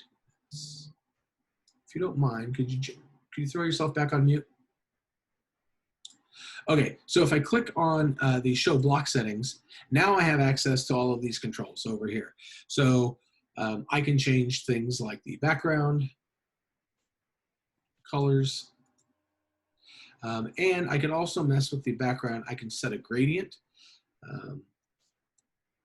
If you don't mind, could you throw yourself back on mute? Okay, so if I click on the show block settings, now I have access to all of these controls over here. So I can change things like the background, colors, and I can also mess with the background. I can set a gradient.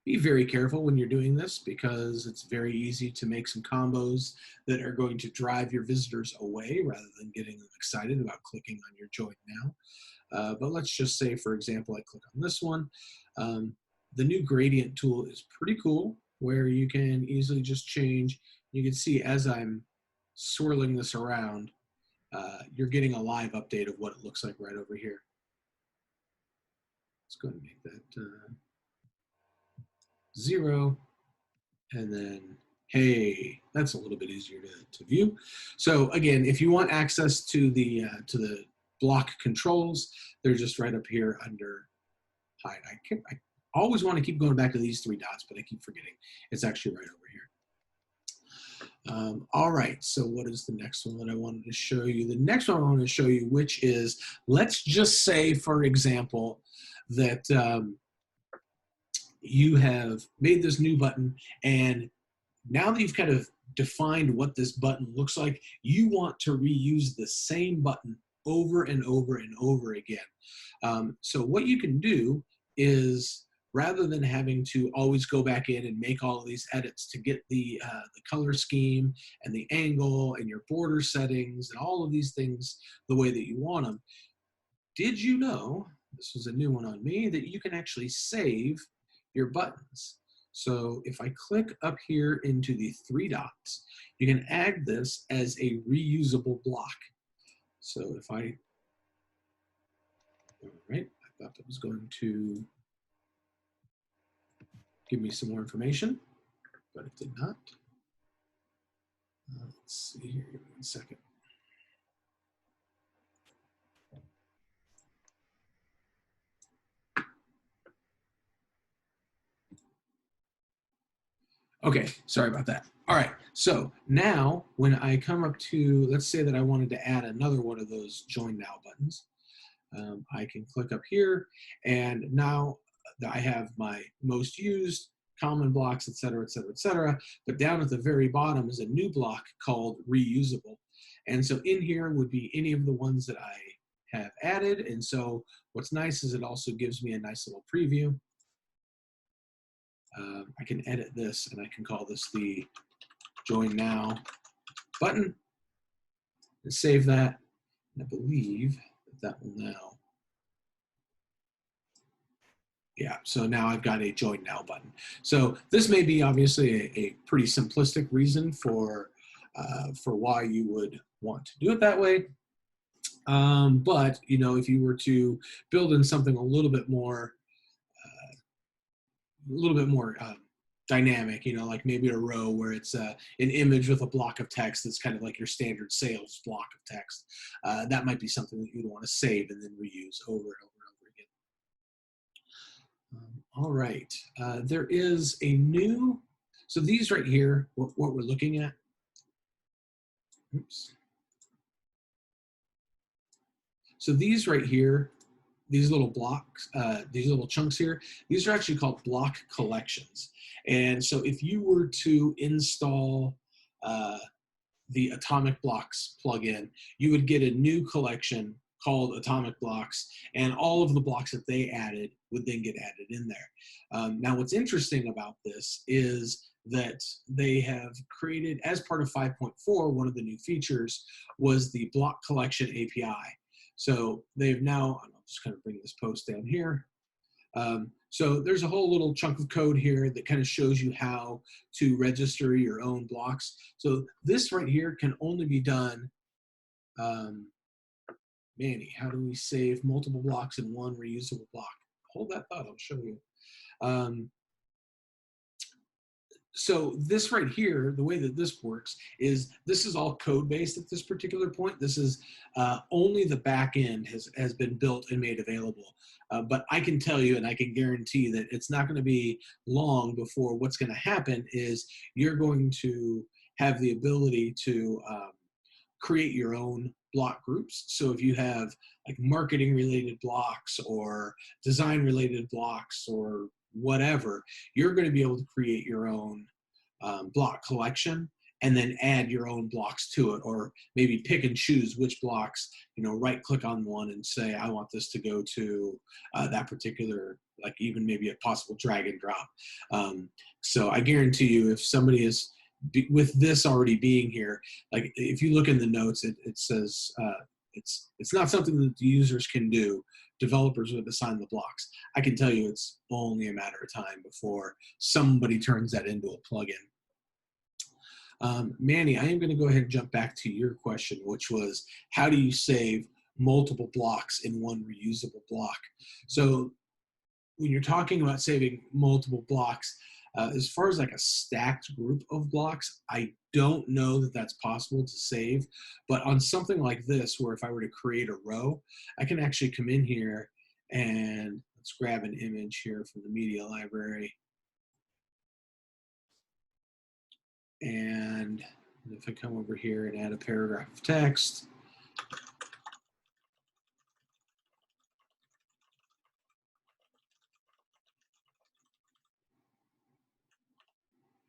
Be very careful when you're doing this, because it's very easy to make some combos that are going to drive your visitors away rather than getting them excited about clicking on your join now. But let's just say, for example, I click on this one. The new gradient tool is pretty cool, where you can easily just change. You can see as I'm swirling this around, you're getting a live update of what it looks like right over here. let's go ahead and make that 0. And then, hey, that's a little bit easier to view. So again, if you want access to the block controls, they're just right up here under hide. I always want to keep going back to these 3 dots, but I keep forgetting. It's actually right over here. All right, so what is the next one that I wanted to show you? The next one I want to show you, which is, let's just say, for example, that you have made this new button, and now that you've kind of defined what this button looks like, you want to reuse the same button over and over and over again. So what you can do is, rather than having to always go back in and make all of these edits to get the color scheme and the angle and your border settings and all of these things the way that you want them, did you know, this was a new one on me, that you can actually save your buttons? So if I click up here into the 3 dots, you can add this as a reusable block. So if I, all right, I thought that was going to give me some more information, but it did not. Let's see here, give me 1 second. Okay, sorry about that. All right, so now when I come up to, let's say that I wanted to add another one of those Join Now buttons, I can click up here, and now I have my most used, common blocks, et cetera, et cetera, et cetera. But down at the very bottom is a new block called Reusable. And so in here would be any of the ones that I have added. And so what's nice is it also gives me a nice little preview. I can edit this, and I can call this the Join Now button and save that. And I believe that will now, yeah, so now I've got a Join Now button. So this may be obviously a pretty simplistic reason for why you would want to do it that way. But, you know, if you were to build in something a little bit more dynamic, you know, like maybe a row where it's an image with a block of text that's kind of like your standard sales block of text. That might be something that you'd want to save and then reuse over and over and over again. All right, there is a new, so these right here, what we're looking at, oops. So these right here, these little blocks, these little chunks here, these are actually called block collections. And so if you were to install the Atomic Blocks plugin, you would get a new collection called Atomic Blocks, and all of the blocks that they added would then get added in there. Now, what's interesting about this is that they have created, as part of 5.4, one of the new features was the block collection API. So they've now, I'll just kind of bring this post down here. So there's a whole little chunk of code here that kind of shows you how to register your own blocks. So this right here can only be done, Manny, how do we save multiple blocks in one reusable block? Hold that thought, I'll show you. So this right here, the way that this works is this is all code-based at this particular point. This is only the back end has been built and made available. But I can tell you, and I can guarantee that it's not going to be long before what's going to happen is you're going to have the ability to create your own block groups. So if you have like marketing related blocks or design related blocks or whatever, you're going to be able to create your own block collection and then add your own blocks to it, or maybe pick and choose which blocks, you know, right click on one and say, I want this to go to that particular, like even maybe a possible drag and drop. So I guarantee you, if somebody is, with this already being here, like if you look in the notes, it says it's not something that the users can do. Developers would assign the blocks. I can tell you it's only a matter of time before somebody turns that into a plugin. Manny, I am going to go ahead and jump back to your question, which was, how do you save multiple blocks in one reusable block? So when you're talking about saving multiple blocks, as far as like a stacked group of blocks, I don't know that that's possible to save. But on something like this, where if I were to create a row, I can actually come in here and let's grab an image here from the media library. And if I come over here and add a paragraph of text,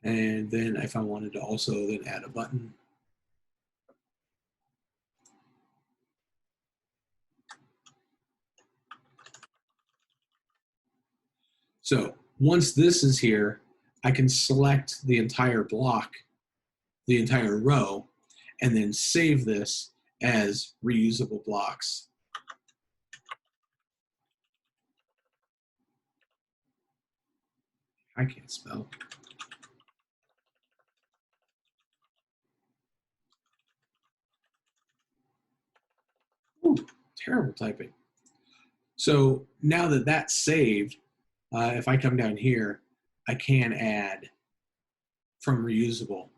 and then if I wanted to also then add a button, so once this is here, I can select the entire block, the entire row, and then save this as reusable blocks. I can't spell. Ooh, terrible typing. So now that that's saved, if I come down here, I can add from reusable,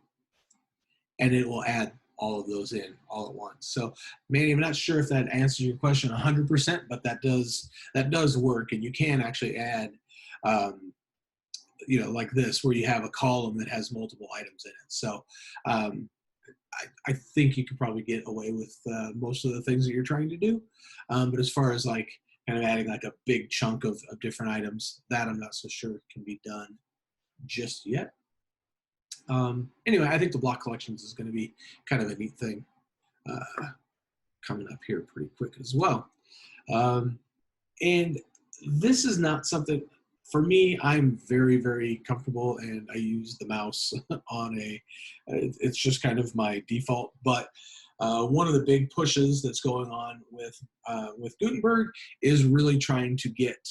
and it will add all of those in all at once. So Manny, I'm not sure if that answers your question 100%, but that does work, and you can actually add, you know, like this, where you have a column that has multiple items in it. So I think you could probably get away with most of the things that you're trying to do. But as far as like kind of adding like a big chunk of different items, that I'm not so sure can be done just yet. Anyway, I think the block collections is going to be kind of a neat thing coming up here pretty quick as well. And this is not something, for me, I'm very, very comfortable, and I use the mouse on it's just kind of my default. But one of the big pushes that's going on with Gutenberg is really trying to get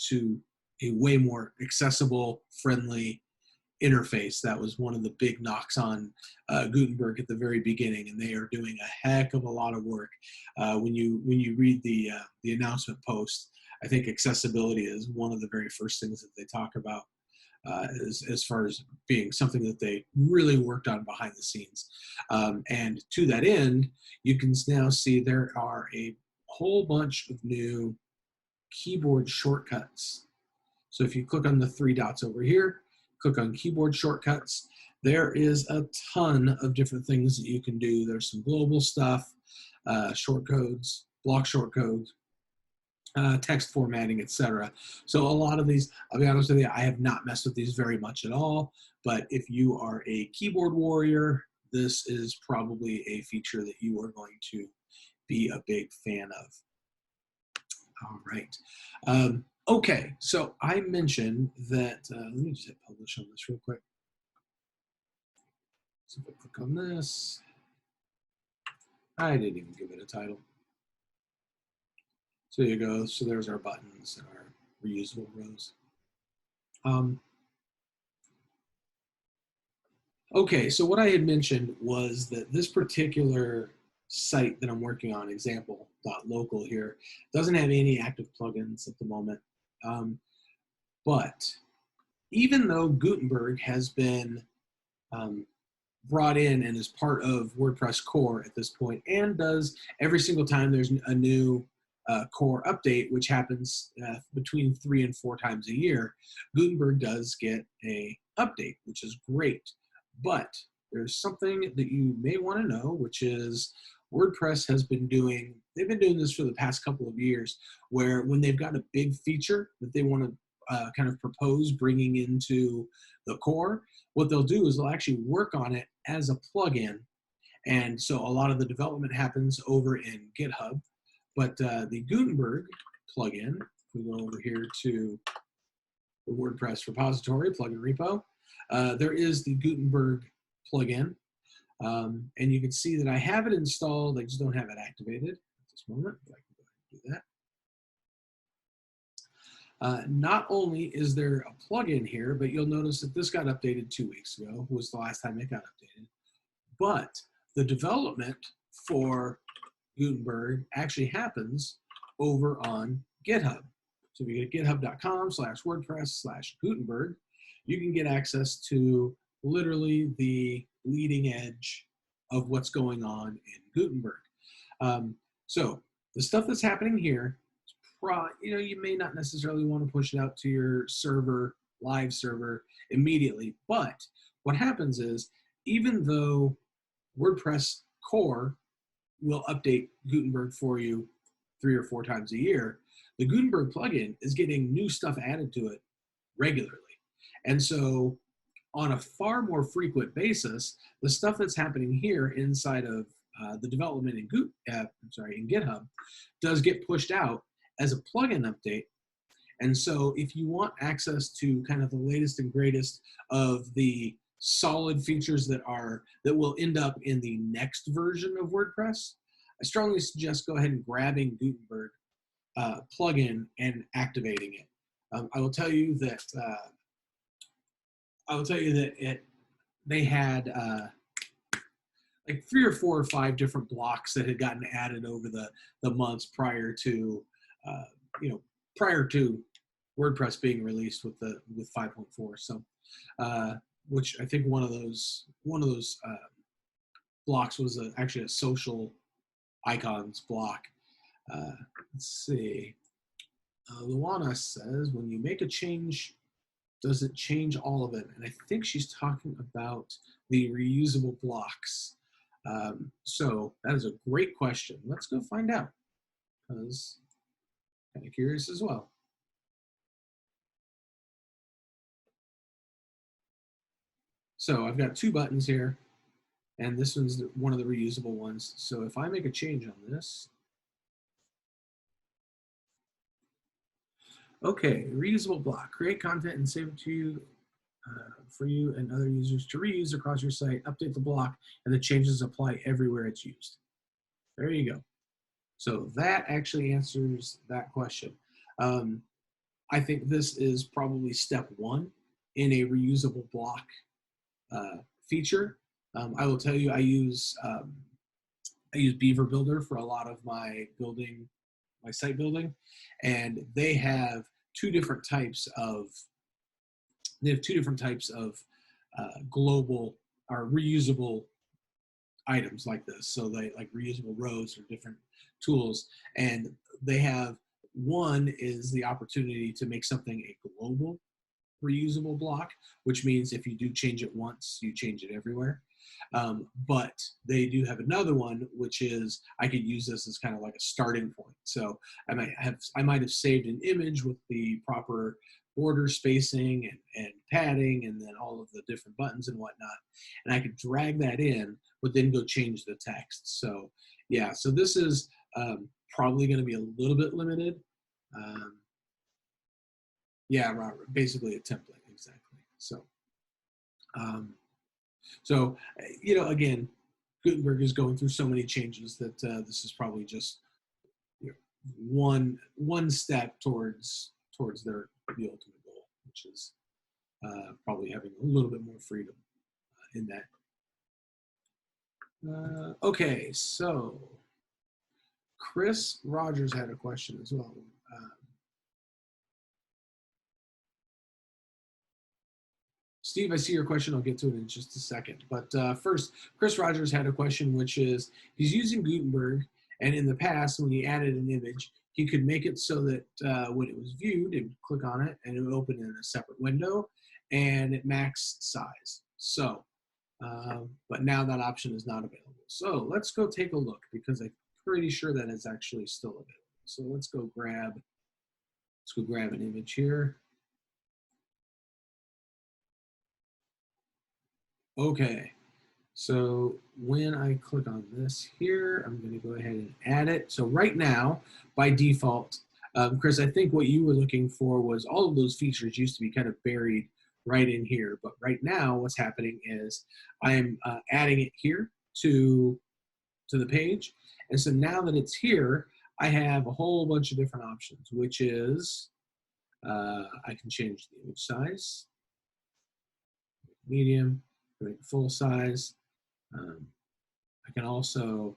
to a way more accessible, friendly interface. That was one of the big knocks on Gutenberg at the very beginning, and they are doing a heck of a lot of work. When you read the announcement post, I think accessibility is one of the very first things that they talk about as far as being something that they really worked on behind the scenes. And to that end, you can now see there are a whole bunch of new keyboard shortcuts. So if you click on the three dots over here, click on keyboard shortcuts, there is a ton of different things that you can do. There's some global stuff, shortcodes, block shortcodes, text formatting, etc. So a lot of these, I'll be honest with you, I have not messed with these very much at all, but if you are a keyboard warrior, this is probably a feature that you are going to be a big fan of. All right. Okay, so I mentioned that, let me just hit publish on this real quick. So if I click on this, I didn't even give it a title. So there you go. So there's our buttons and our reusable rows. Okay, so what I had mentioned was that this particular site that I'm working on, example.local here, doesn't have any active plugins at the moment. But even though Gutenberg has been brought in and is part of WordPress core at this point, and does every single time there's a new core update, which happens between 3 and 4 times a year, Gutenberg does get a update, which is great. But there's something that you may want to know, which is WordPress has been doing, they've been doing this for the past couple of years, where when they've got a big feature that they want to kind of propose bringing into the core, what they'll do is they'll actually work on it as a plugin. And so a lot of the development happens over in GitHub. But the Gutenberg plugin, if we go over here to the WordPress repository, plugin repo, there is the Gutenberg plugin. And you can see that I have it installed, I just don't have it activated at this moment, but I can go ahead and do that. Not only is there a plugin here, but you'll notice that this got updated 2 weeks ago, was the last time it got updated. But the development for Gutenberg actually happens over on GitHub. So So if you go to github.com/WordPress/Gutenberg, you can get access to literally the leading edge of what's going on in Gutenberg. So the stuff that's happening here, you may not necessarily want to push it out to your server, live server immediately, but what happens is, even though WordPress core will update Gutenberg for you 3 or 4 times a year, the Gutenberg plugin is getting new stuff added to it regularly. And so on a far more frequent basis, the stuff that's happening here inside of the development in GitHub does get pushed out as a plugin update. And so if you want access to kind of the latest and greatest of the solid features that will end up in the next version of WordPress, I strongly suggest go ahead and grabbing Gutenberg plugin and activating it. I will tell you that they had like 3 or 4 or 5 different blocks that had gotten added over the months prior to WordPress being released with 5.4. So, which I think one of those blocks was actually a social icons block. Let's see. Luana says, when you make a change, does it change all of it? And I think she's talking about the reusable blocks. So that is a great question. Let's go find out, because I'm kind of curious as well. So I've got 2 buttons here, and this one's one of the reusable ones. So if I make a change on this, okay, reusable block, create content and save it to you for you and other users to reuse across your site, update the block, and the changes apply everywhere it's used. There you go. So that actually answers that question. I think this is probably step 1 in a reusable block feature. I will tell you, I use Beaver Builder for a lot of my site building, and they have 2 different types of global or reusable items like this. So they like reusable rows or different tools, and they have, one is the opportunity to make something a global reusable block, which means if you do change it once, you change it everywhere. But they do have another one, which is I could use this as kind of like a starting point. So I might have saved an image with the proper border spacing and padding, and then all of the different buttons and whatnot, and I could drag that in, but then go change the text. So yeah, so this is probably going to be a little bit limited. Yeah, Robert, basically a template, exactly. So, again, Gutenberg is going through so many changes that this is probably just one step towards the ultimate goal, which is probably having a little bit more freedom in that. Okay, so Chris Rogers had a question as well. Steve, I see your question. I'll get to it in just a second. But first, Chris Rogers had a question, which is, he's using Gutenberg, and in the past, when he added an image, he could make it so that when it was viewed, it would click on it, and it would open in a separate window, and it max size. So, but now that option is not available. So let's go take a look, because I'm pretty sure that is actually still available. So let's go grab an image here. Okay, so when I click on this here, I'm going to go ahead and add it. So right now, by default, Chris, I think what you were looking for was all of those features used to be kind of buried right in here. But right now, what's happening is I'm adding it here to the page. And so now that it's here, I have a whole bunch of different options, which is I can change the image size, medium, make it full size. I can also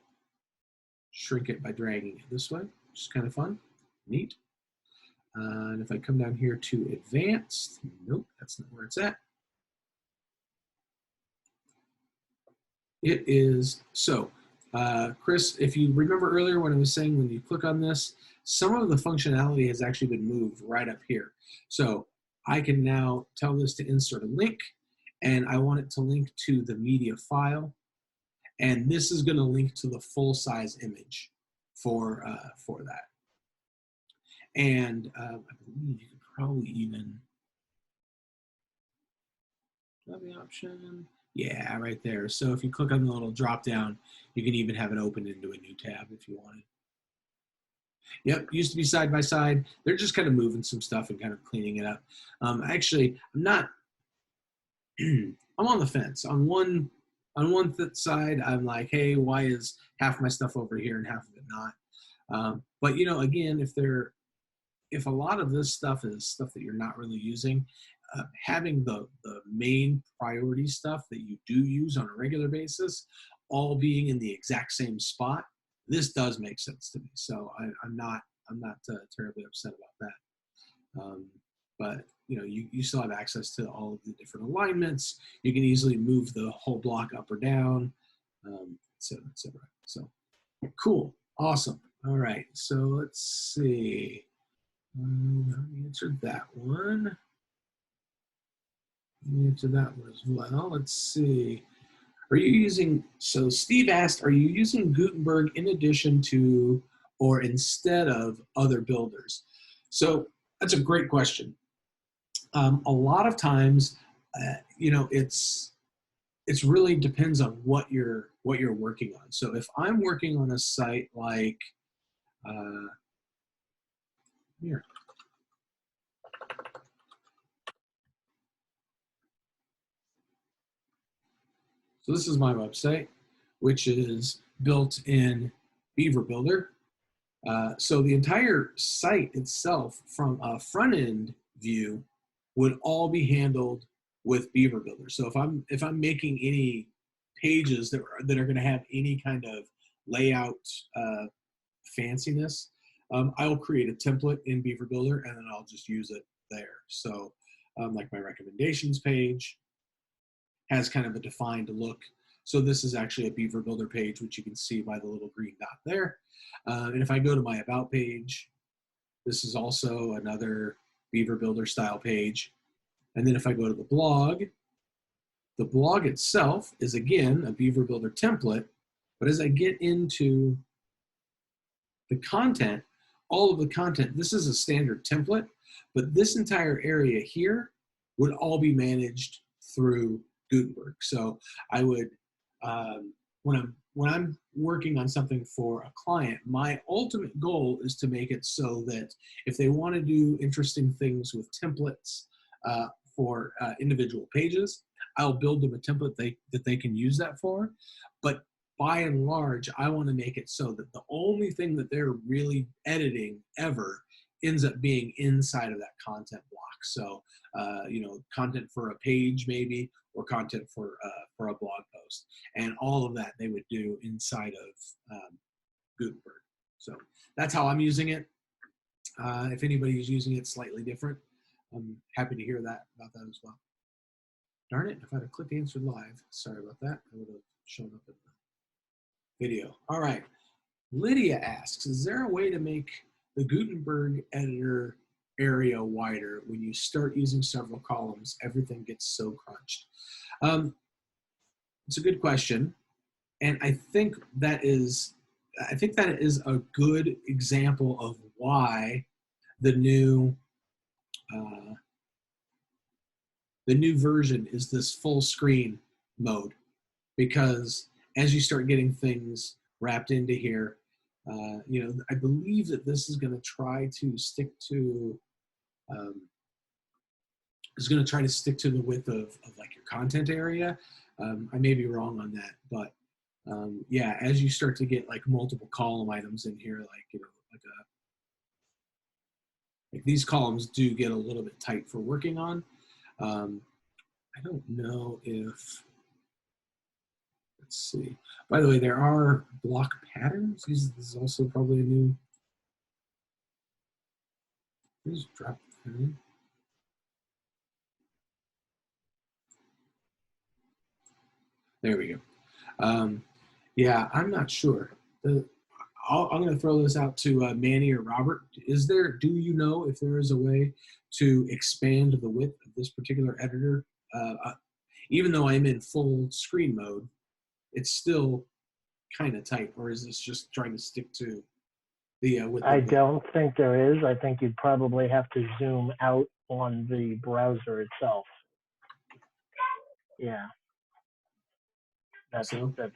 shrink it by dragging it this way, which is kind of fun, neat. And if I come down here to advanced, nope, that's not where it's at. It is, so Chris, if you remember earlier when I was saying when you click on this, some of the functionality has actually been moved right up here. So I can now tell this to insert a link, and I want it to link to the media file. And this is going to link to the full-size image for that. And I believe you could probably even have the option. Yeah, right there. So if you click on the little drop down, you can even have it open into a new tab if you wanted. Yep, used to be side by side. They're just kind of moving some stuff and kind of cleaning it up. Actually, I'm not. I'm on the fence. On one side, I'm like, hey, why is half my stuff over here and half of it not? But you know, again, if a lot of this stuff is stuff that you're not really using, having the main priority stuff that you do use on a regular basis, all being in the exact same spot, this does make sense to me. So I'm not terribly upset about that. But you know, you still have access to all of the different alignments. You can easily move the whole block up or down, et cetera, et cetera. So cool, awesome. All right, so let's see. I answered that one. Answer that one as well. Let's see. Are you using, so Steve asked, are you using Gutenberg in addition to or instead of other builders? So that's a great question. A lot of times, you know, it's really depends on what you're working on. So if I'm working on a site like here. So this is my website, which is built in Beaver Builder. So the entire site itself from a front end view would all be handled with Beaver Builder. So if I'm making any pages that are going to have any kind of layout fanciness, I'll create a template in Beaver Builder and then I'll just use it there. So like my recommendations page has kind of a defined look. So this is actually a Beaver Builder page, which you can see by the little green dot there. And if I go to my About page, this is also another Beaver Builder style page. And then if I go to the blog itself is again a Beaver Builder template. But as I get into the content, all of the content, this is a standard template, but this entire area here would all be managed through Gutenberg. So I would, when I'm working on something for a client, my ultimate goal is to make it so that if they want to do interesting things with templates for individual pages, I'll build them a template that they can use that for. But by and large, I want to make it so that the only thing that they're really editing ever ends up being inside of that content block. So, you know, content for a page maybe, or content for a blog post. And all of that they would do inside of Gutenberg. So that's how I'm using it. If anybody is using it slightly different, I'm happy to hear about that as well. Darn it, if I'd have clicked answer live, sorry about that, I would have shown up in the video. All right, Lydia asks, is there a way to make the Gutenberg editor area wider? When you start using several columns, everything gets so crunched. It's a good question, and I think that is a good example of why the new version is this full screen mode, because as you start getting things wrapped into here, you know, I believe that this is going to try to stick to the width of like your content area. I may be wrong on that, but yeah, as you start to get like multiple column items in here, like, you know, like these columns do get a little bit tight for working on. I don't know if, let's see. By the way, there are block patterns. This is also probably a new. Just drop it in. There we go. Yeah, I'm not sure. I'm going to throw this out to Manny or Robert. Do you know if there is a way to expand the width of this particular editor? Even though I'm in full screen mode, it's still kind of tight, or is this just trying to stick to the width? I don't think there is. I think you'd probably have to zoom out on the browser itself. Yeah. That's zooming in.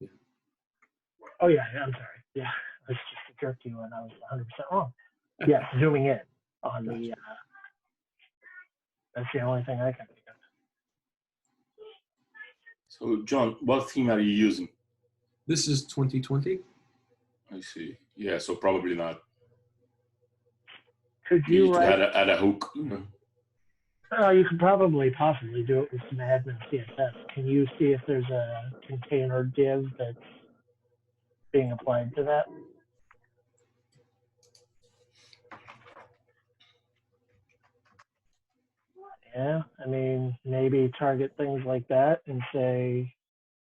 Yeah. Oh, yeah, I'm sorry. Yeah, I was just a jerk to you and I was 100% wrong. Yeah, zooming in on gotcha. The, that's the only thing I can think of. So, John, what theme are you using? This is 2020. I see. Yeah, so probably not. Could you add a hook? You could probably possibly do it with some admin CSS. Can you see if there's a container div that's being applied to that? Yeah, I mean, maybe target things like that and say,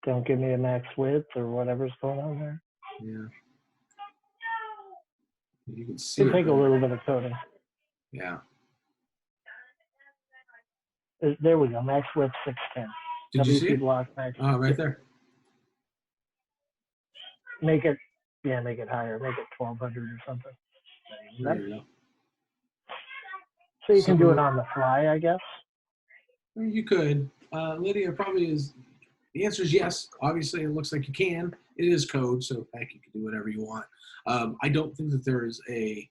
don't give me a max width or whatever's going on there. Yeah. You can see. It'll take a little bit of coding. Yeah. There we go, max width 610. Did you see it? Block max. Oh, right there. Make it higher. Make it 1200 or something. There you go. So you can do it on the fly, I guess. You could. Lydia probably is. The answer is yes. Obviously, it looks like you can. It is code, so heck, you can do whatever you want. I don't think that there is an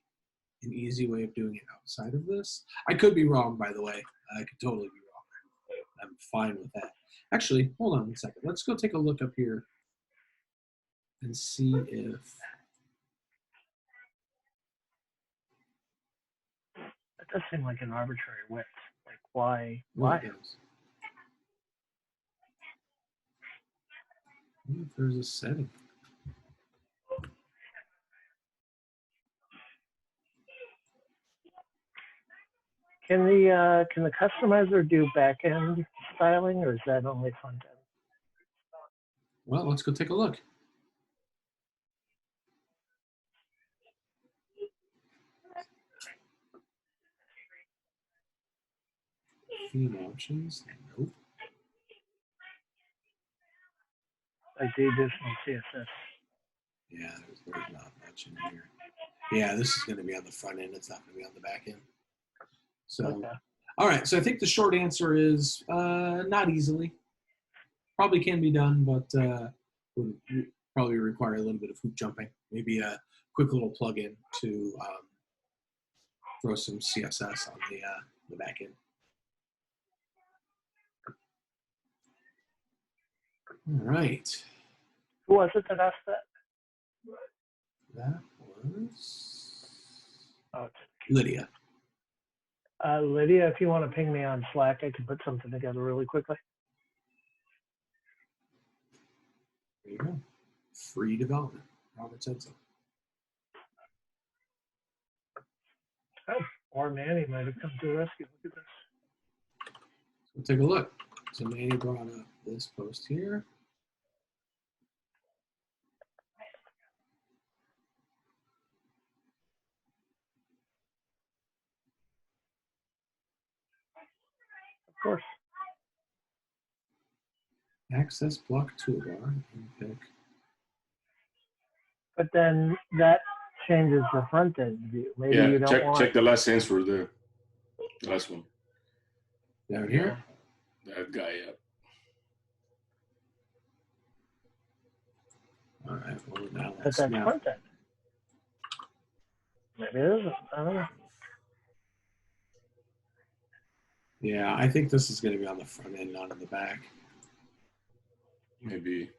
easy way of doing it outside of this. I could be wrong, by the way. I could totally be wrong. I'm fine with that. Actually, hold on one second. Let's go take a look up here and see if. That does seem like an arbitrary width. Like, why? Why? I wonder if there's a setting. Can the customizer do back-end styling, or is that only front-end? Well, let's go take a look. Theme options. Nope. Like the additional CSS. Yeah, there's not much in here. Yeah, this is going to be on the front end. It's not going to be on the back end. So, okay. All right. So I think the short answer is not easily. Probably can be done, but would probably require a little bit of hoop jumping. Maybe a quick little plugin to throw some CSS on the back end. All right. Who was it that asked that? That was Lydia. Lydia, if you want to ping me on Slack, I can put something together really quickly. There you go. Free development. Robert said so. Oh, or Manny might have come to the rescue. Look at this. We'll take a look. So Manny brought up this post here. Of course. Access block toolbar and pick. But then that changes the front end view. Maybe you don't want. Check the last answer there. The last one. Down here? That guy, yeah. All right. Well, now that's front end. Maybe it isn't. I don't know. Yeah, I think this is going to be on the front end, not on the back. Maybe.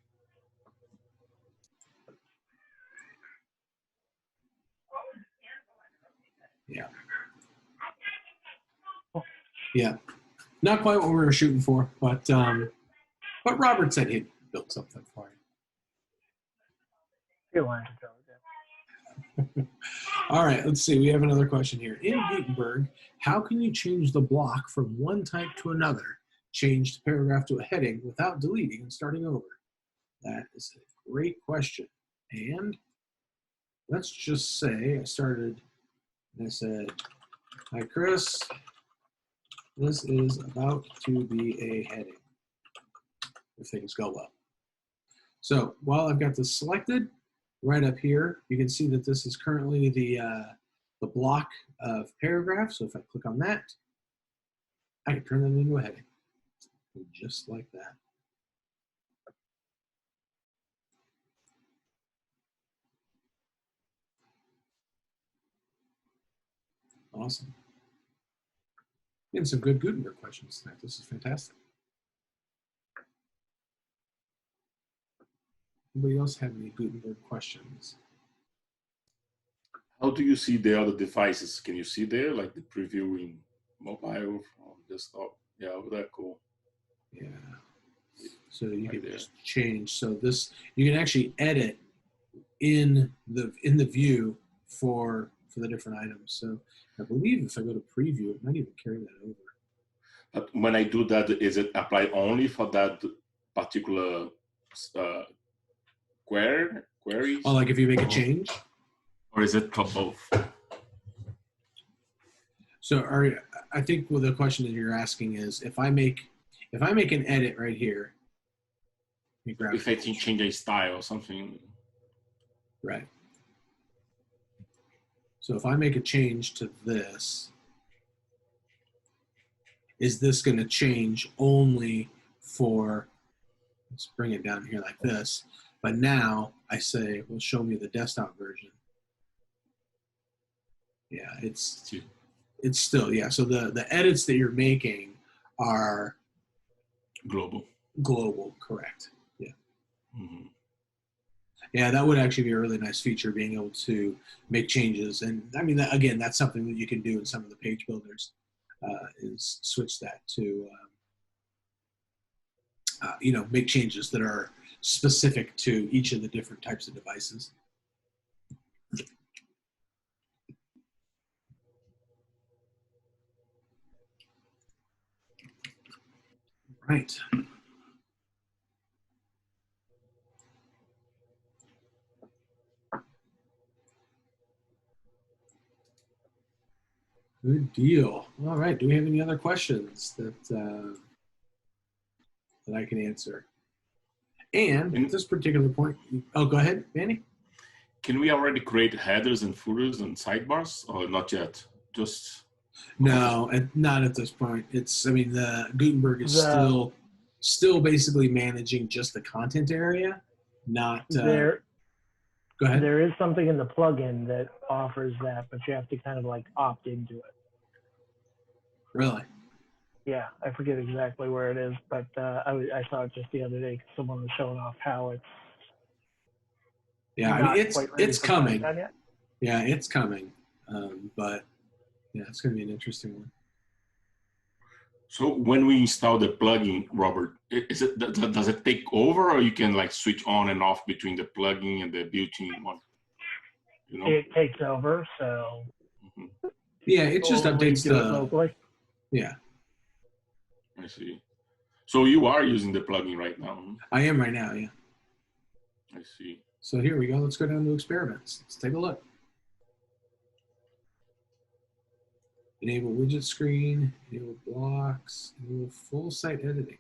Yeah. Yeah. Not quite what we were shooting for, but Robert said he'd built something for you. He wanted to go, yeah. All right, let's see. We have another question here. In Gutenberg, how can you change the block from one type to another? Change the paragraph to a heading without deleting and starting over? That is a great question. And let's just say I started and I said, hi, Chris. This is about to be a heading, if things go well. So while I've got this selected, right up here, you can see that this is currently the block of paragraph. So if I click on that, I can turn that into a heading, just like that. Awesome. And some good Gutenberg questions tonight. This is fantastic. Anybody else have any Gutenberg questions? How do you see the other devices? Can you see there, like the preview in mobile or desktop? Yeah, oh, that's cool. Yeah. So you Right can there. just change. So this, you can actually edit in the view for the different items. So I believe if I go to preview, it might even carry that over. But when I do that, is it apply only for that particular queries? Oh, like if you make a change? Or is it for both? So I think the question that you're asking is if I make an edit right here, let me grab If I can change a style or something. right. So if I make a change to this, is this going to change only for, let's bring it down here like this, but now I say, well, show me the desktop version. Yeah, it's still, yeah. So the edits that you're making are global, correct. Yeah. Mm-hmm. Yeah, that would actually be a really nice feature, being able to make changes. And I mean, again, that's something that you can do in some of the page builders, is switch that to, make changes that are specific to each of the different types of devices. Right. Good deal. All right. Do we have any other questions that I can answer? And at this particular point, oh, go ahead, Manny. Can we already create headers and footers and sidebars, or not yet? Just no, not at this point. I mean, the Gutenberg is still basically managing just the content area, not. Go ahead. There is something in the plugin that offers that, but you have to kind of like opt into it. Really? Yeah, I forget exactly where it is, but I saw it just the other day because someone was showing off how it's. Yeah, I mean, it's coming. Yeah, it's coming, but yeah, it's going to be an interesting one. so when we install the plugin, Robert, does it take over, or you can like switch on and off between the plugin and the built-in one? You know? It takes over, so. Mm-hmm. Yeah, it just updates it locally. Yeah. I see. So you are using the plugin right now? I am right now, yeah. I see. So here we go. Let's go down to experiments. Let's take a look. Enable widget screen, enable blocks, enable full site editing.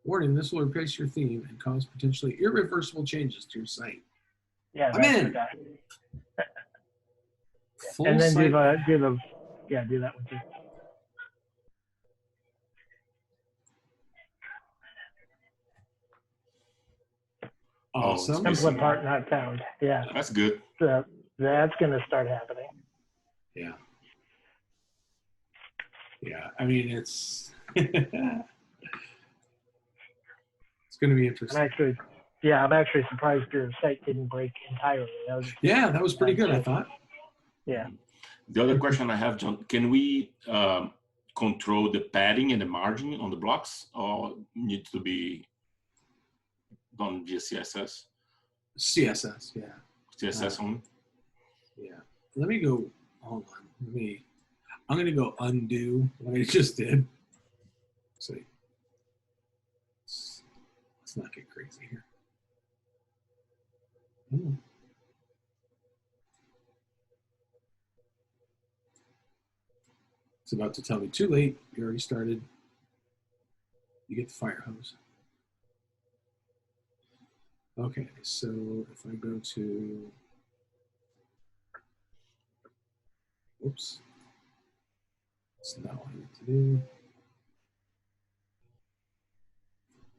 Warning, this will replace your theme and cause potentially irreversible changes to your site. Yeah, I'm in. Full and then site. do that one too. Awesome. Template part not found. Yeah. That's good. So that's going to start happening. Yeah. Yeah. I mean, it's it's going to be interesting. I'm actually surprised your site didn't break entirely. That was pretty good, I thought. Yeah. The other question I have, John, can we control the padding and the margin on the blocks, or needs to be done via CSS? CSS, yeah. CSS only? Yeah. Let me go, hold on. I'm going to go undo what I just did. So let's not get crazy here. Ooh. It's about to tell me too late. You already started. You get the fire hose. Okay, so if I go to, oops, that's not what I need to do.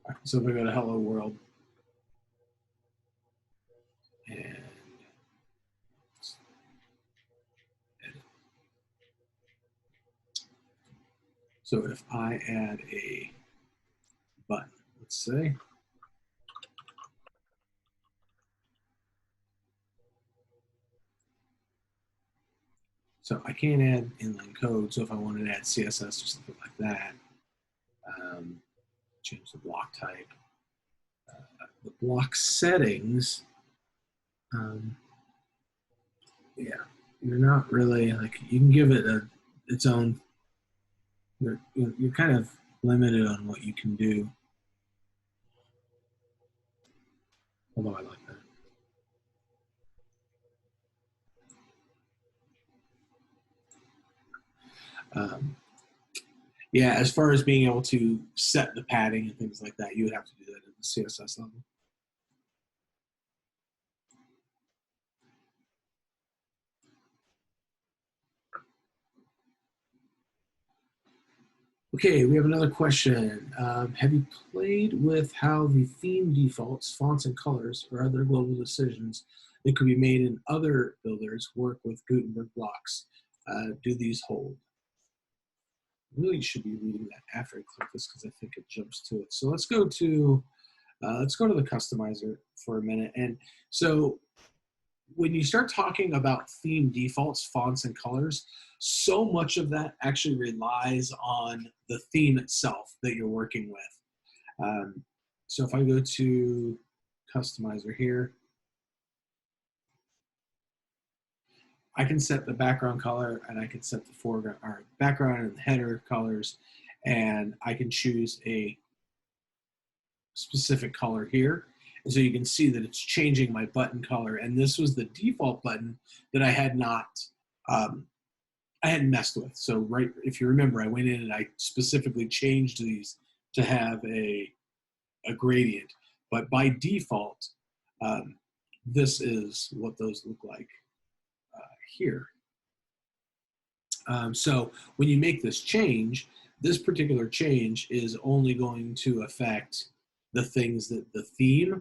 All right, so if I go to Hello World, and edit. So if I add a button, let's say, so I can't add inline code. So if I wanted to add CSS or something like that, change the block type. The block settings, yeah, you're not really, like, you can give it its own, you're kind of limited on what you can do. Although I like that. Yeah, as far as being able to set the padding and things like that, you would have to do that at the CSS level. Okay, we have another question. Have you played with how the theme defaults, fonts, and colors, or other global decisions that could be made in other builders work with Gutenberg blocks? Do these hold? Really should be reading that after I click this because I think it jumps to it. So let's go to the customizer for a minute. And so when you start talking about theme defaults, fonts, and colors, so much of that actually relies on the theme itself that you're working with. So if I go to customizer here, I can set the background color, and I can set the foreground or background and header colors, and I can choose a specific color here. And so you can see that it's changing my button color. And this was the default button that I had not, I hadn't messed with. So right, if you remember, I went in and I specifically changed these to have a gradient. But by default, this is what those look like here. So when you make this change, this particular change is only going to affect the things that the theme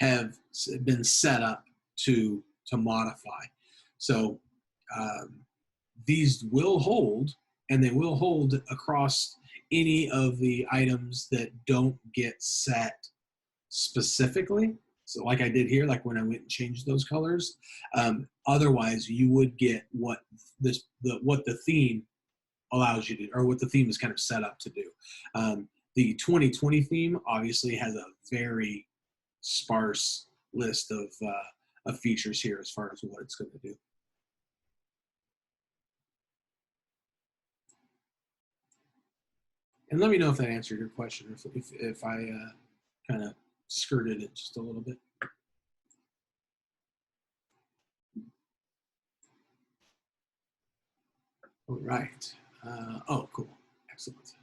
have been set up to modify. So these will hold, and they will hold across any of the items that don't get set specifically. So like I did here, like when I went and changed those colors. Otherwise, you would get what the theme allows you to, or what the theme is kind of set up to do. The 2020 theme obviously has a very sparse list of features here as far as what it's going to do. And let me know if that answered your question, if I kind of skirted it just a little bit. All right. Oh, cool. Excellent.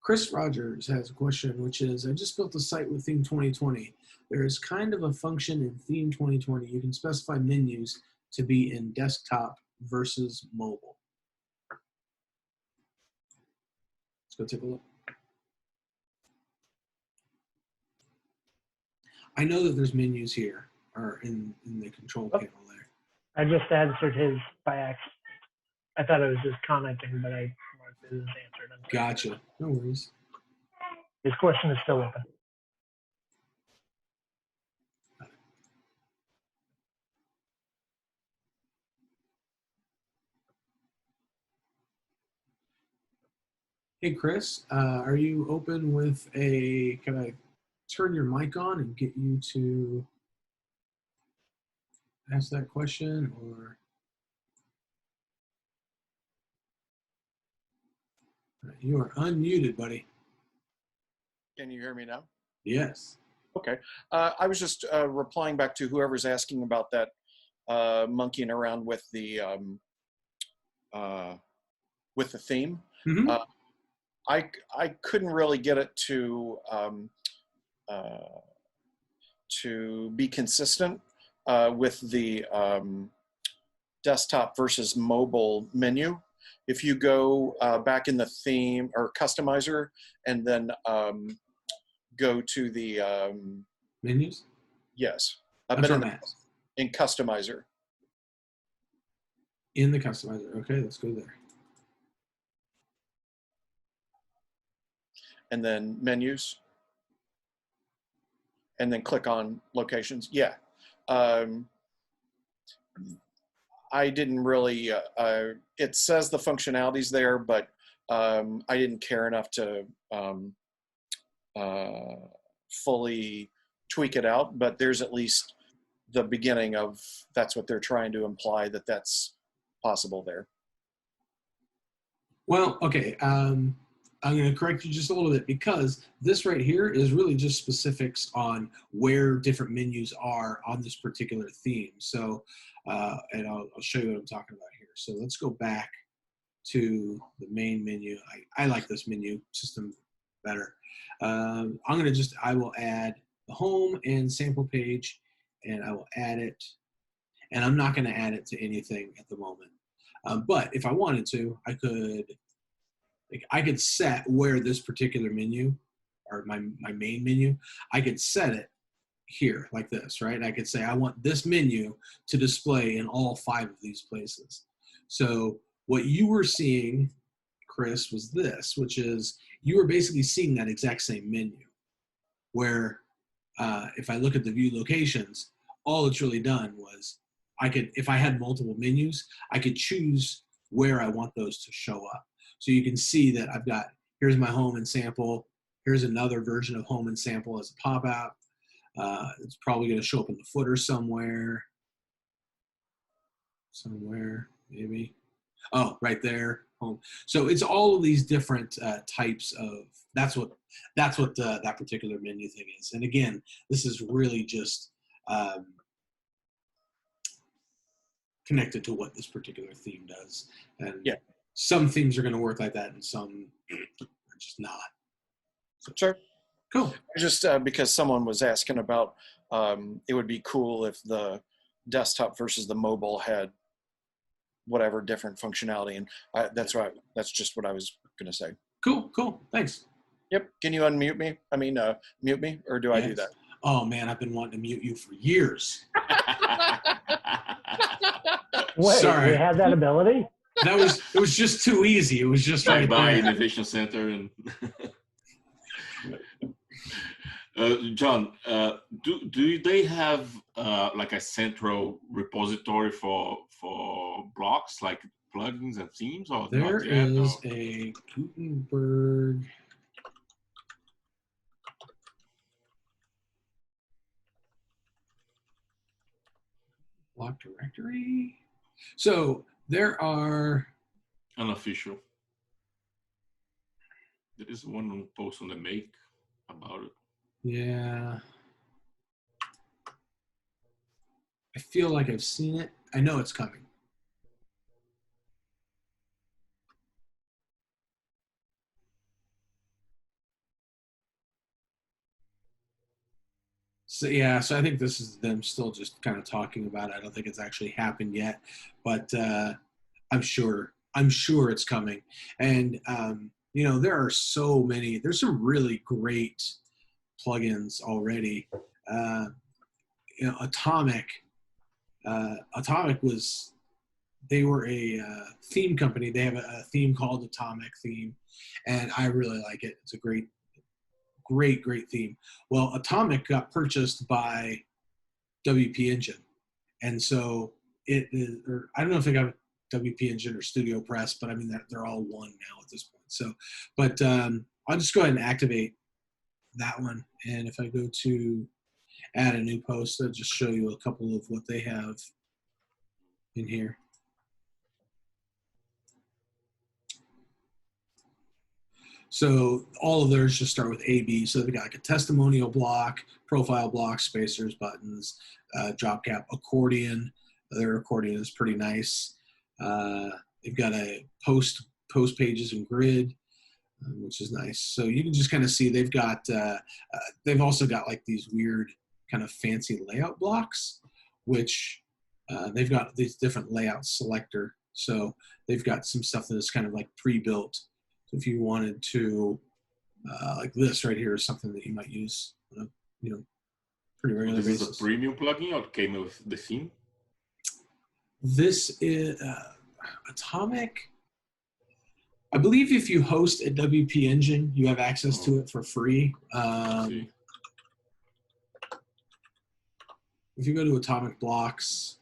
Chris Rogers has a question, which is, I just built a site with Theme 2020. There is kind of a function in Theme 2020. You can specify menus to be in desktop versus mobile. Let's go take a look. I know that there's menus here, or in the control panel there. I just answered his by accident. I thought it was just commenting, but I marked it as answered. Gotcha. No worries. His question is still open. Hey, Chris, are you open with can I turn your mic on and get you to ask that question, or you are unmuted, buddy. Can you hear me now? Yes. Okay. I was just replying back to whoever's asking about that monkeying around with the theme. Mm-hmm. I couldn't really get it to be consistent with the desktop versus mobile menu. If you go back in the theme or customizer and then go to the Menus? yes, That's but where I'm at. in customizer. In the customizer. Okay, let's go there. And then menus, and then click on locations. Yeah. I didn't really, it says the functionalities there, but I didn't care enough to fully tweak it out, but there's at least the beginning of, that's what they're trying to imply, that that's possible there. Well, okay. I'm going to correct you just a little bit, because this right here is really just specifics on where different menus are on this particular theme. So, and I'll show you what I'm talking about here. So let's go back to the main menu. I like this menu system better. I will add the home and sample page, and I will add it. And I'm not going to add it to anything at the moment. But if I wanted to, I could set where this particular menu, or my main menu, I could set it here like this, right? I could say I want this menu to display in all 5 of these places. So what you were seeing, Chris, was this, which is you were basically seeing that exact same menu, where if I look at the view locations, all it's really done was if I had multiple menus, I could choose where I want those to show up. So you can see that I've got, here's my home and sample. Here's another version of home and sample as a pop-out. It's probably going to show up in the footer somewhere. Somewhere, maybe. Oh, right there, home. So it's all of these different types of, that's what that particular menu thing is. And again, this is really just connected to what this particular theme does. And yeah, some themes are going to work like that, and some are just not. So, sure. Cool. Just because someone was asking about, it would be cool if the desktop versus the mobile had whatever different functionality, and that's just what I was going to say. Cool. Thanks. Yep. Can you unmute me? I mean, mute me, or do I do that? Oh man, I've been wanting to mute you for years. Wait, sorry. We have that ability? It was just too easy. It was just right by there. Innovation Center and John, do they have like a central repository for blocks like plugins and themes, or there not yet, is a Gutenberg block directory? So there are unofficial. There is one post on the Make about it. Yeah. I feel like I've seen it. I know it's coming. So yeah, so I think this is them still just kind of talking about it. I don't think it's actually happened yet, but I'm sure it's coming. And you know, there's some really great plugins already. You know, Atomic they were a theme company. They have a theme called Atomic Theme, and I really like it. It's a great theme. Well, Atomic got purchased by WP Engine, and so it is, or I don't know if they got WP Engine or Studio Press, but I mean they're all one now at this point. So, but I'll just go ahead and activate that one, and if I go to add a new post, I'll just show you a couple of what they have in here. So all of theirs just start with AB. So they've got like a testimonial block, profile block, spacers, buttons, job cap, accordion. Their accordion is pretty nice. They've got a post pages and grid, which is nice. So you can just kind of see they've got, they've also got like these weird kind of fancy layout blocks, which they've got these different layout selector. So they've got some stuff that is kind of like pre-built. So if you wanted to, like this right here is something that you might use on a, you know, pretty regular basis. This is a premium plugin or came with the theme? This is Atomic. I believe if you host a WP Engine, you have access to it for free. If you go to Atomic Blocks,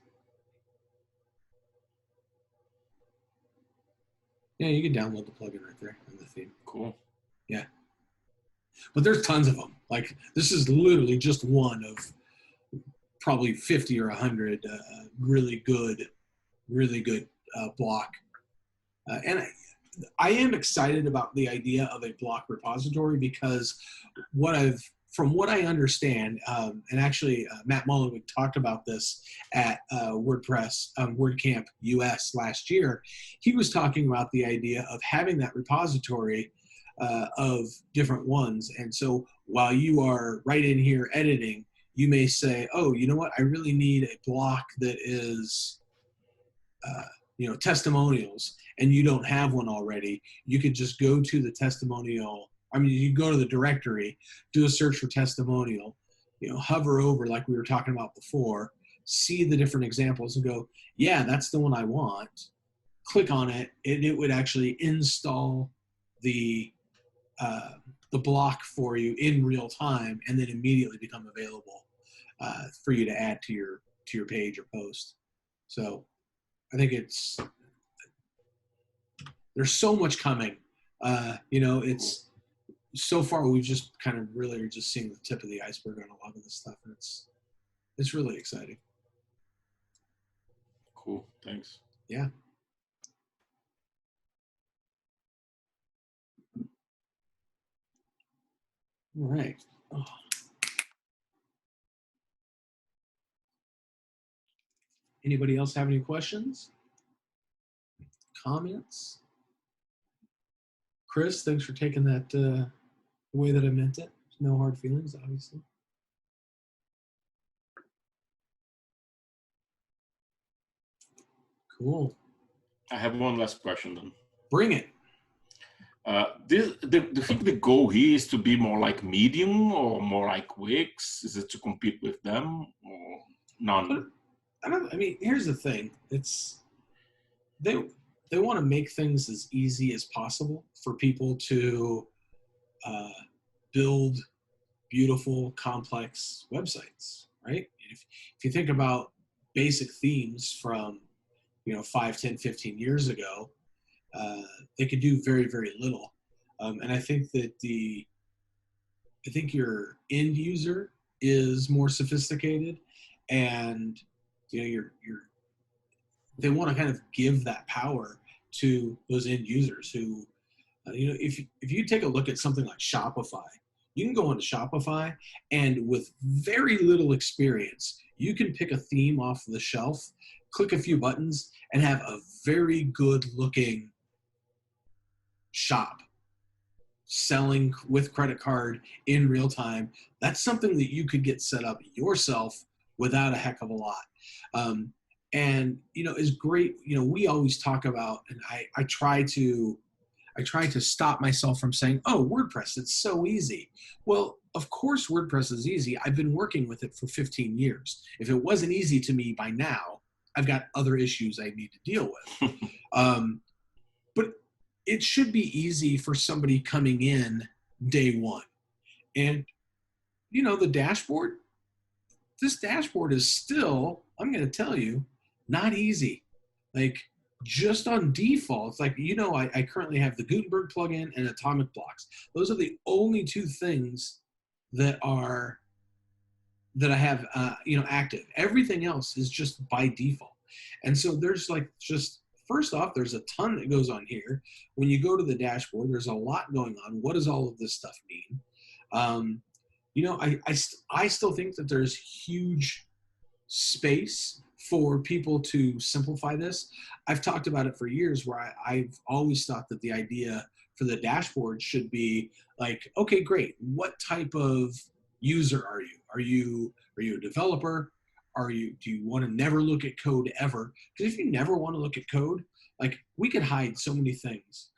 yeah, you can download the plugin right there in the theme. Cool. Yeah. But there's tons of them. Like, this is literally just one of probably 50 or 100 really good block. And I am excited about the idea of a block repository because from what I understand, and actually Matt Mullenweg talked about this at WordPress WordCamp US last year. He was talking about the idea of having that repository of different ones. And so while you are right in here editing, you may say, oh, you know what? I really need a block that is, you know, testimonials, and you don't have one already. You could just go to the testimonial. I mean, you go to the directory, do a search for testimonial, you know, hover over like we were talking about before, see the different examples and go, yeah, that's the one I want. Click on it, and it would actually install the block for you in real time, and then immediately become available for you to add to your page or post. So I think there's so much coming. You know, it's so far we've just kind of really are just seeing the tip of the iceberg on a lot of this stuff, and it's really exciting. Cool, thanks. Yeah. All right. Oh. Anybody else have any questions? Comments? Chris, thanks for taking that the way that I meant it. No hard feelings, obviously. Cool. I have one last question then. Bring it. Do you think the goal here is to be more like Medium or more like Wix? Is it to compete with them or none? I mean, here's the thing. It's they want to make things as easy as possible for people to build beautiful, complex websites, right? If you think about basic themes from, you know, 5, 10, 15 years ago, they could do very, very little. And I think that your end user is more sophisticated, and you know, they want to kind of give that power to those end users who, you know, if you take a look at something like Shopify, you can go onto Shopify, and with very little experience, you can pick a theme off the shelf, click a few buttons, and have a very good looking shop selling with credit card in real time. That's something that you could get set up yourself without a heck of a lot. And, you know, is great. You know, we always talk about, and I try to stop myself from saying, oh, WordPress, it's so easy. Well, of course WordPress is easy. I've been working with it for 15 years. If it wasn't easy to me by now, I've got other issues I need to deal with. But it should be easy for somebody coming in day one. And, you know, the dashboard, this dashboard is still, I'm going to tell you, not easy. Like, just on default, it's like, you know, I currently have the Gutenberg plugin and Atomic Blocks. Those are the only two things that I have, you know, active. Everything else is just by default. And so there's like just, first off, there's a ton that goes on here. When you go to the dashboard, there's a lot going on. What does all of this stuff mean? You know, I still think that there's huge space for people to simplify this. I've talked about it for years where I've always thought that the idea for the dashboard should be like, okay, great. What type of user are you? Are you a developer? Do you want to never look at code ever? Because if you never want to look at code, like we could hide so many things.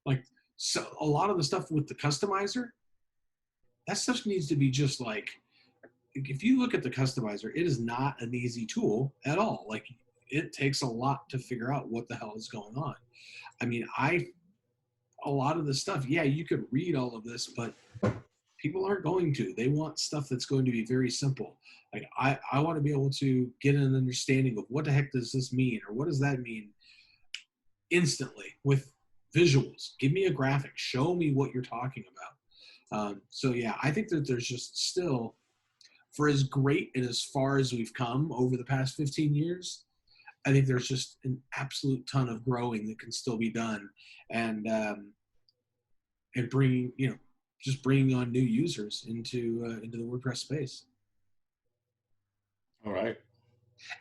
Like, so a lot of the stuff with the customizer, that stuff needs to be just like, if you look at the customizer, it is not an easy tool at all. Like, it takes a lot to figure out what the hell is going on. I mean, a lot of the stuff, yeah, you could read all of this, but people aren't going to. They want stuff that's going to be very simple. Like, I want to be able to get an understanding of what the heck does this mean, or what does that mean instantly with visuals. Give me a graphic. Show me what you're talking about. So yeah, I think that there's just still, for as great and as far as we've come over the past 15 years, I think there's just an absolute ton of growing that can still be done, and bringing, you know, just bringing on new users into the WordPress space. All right.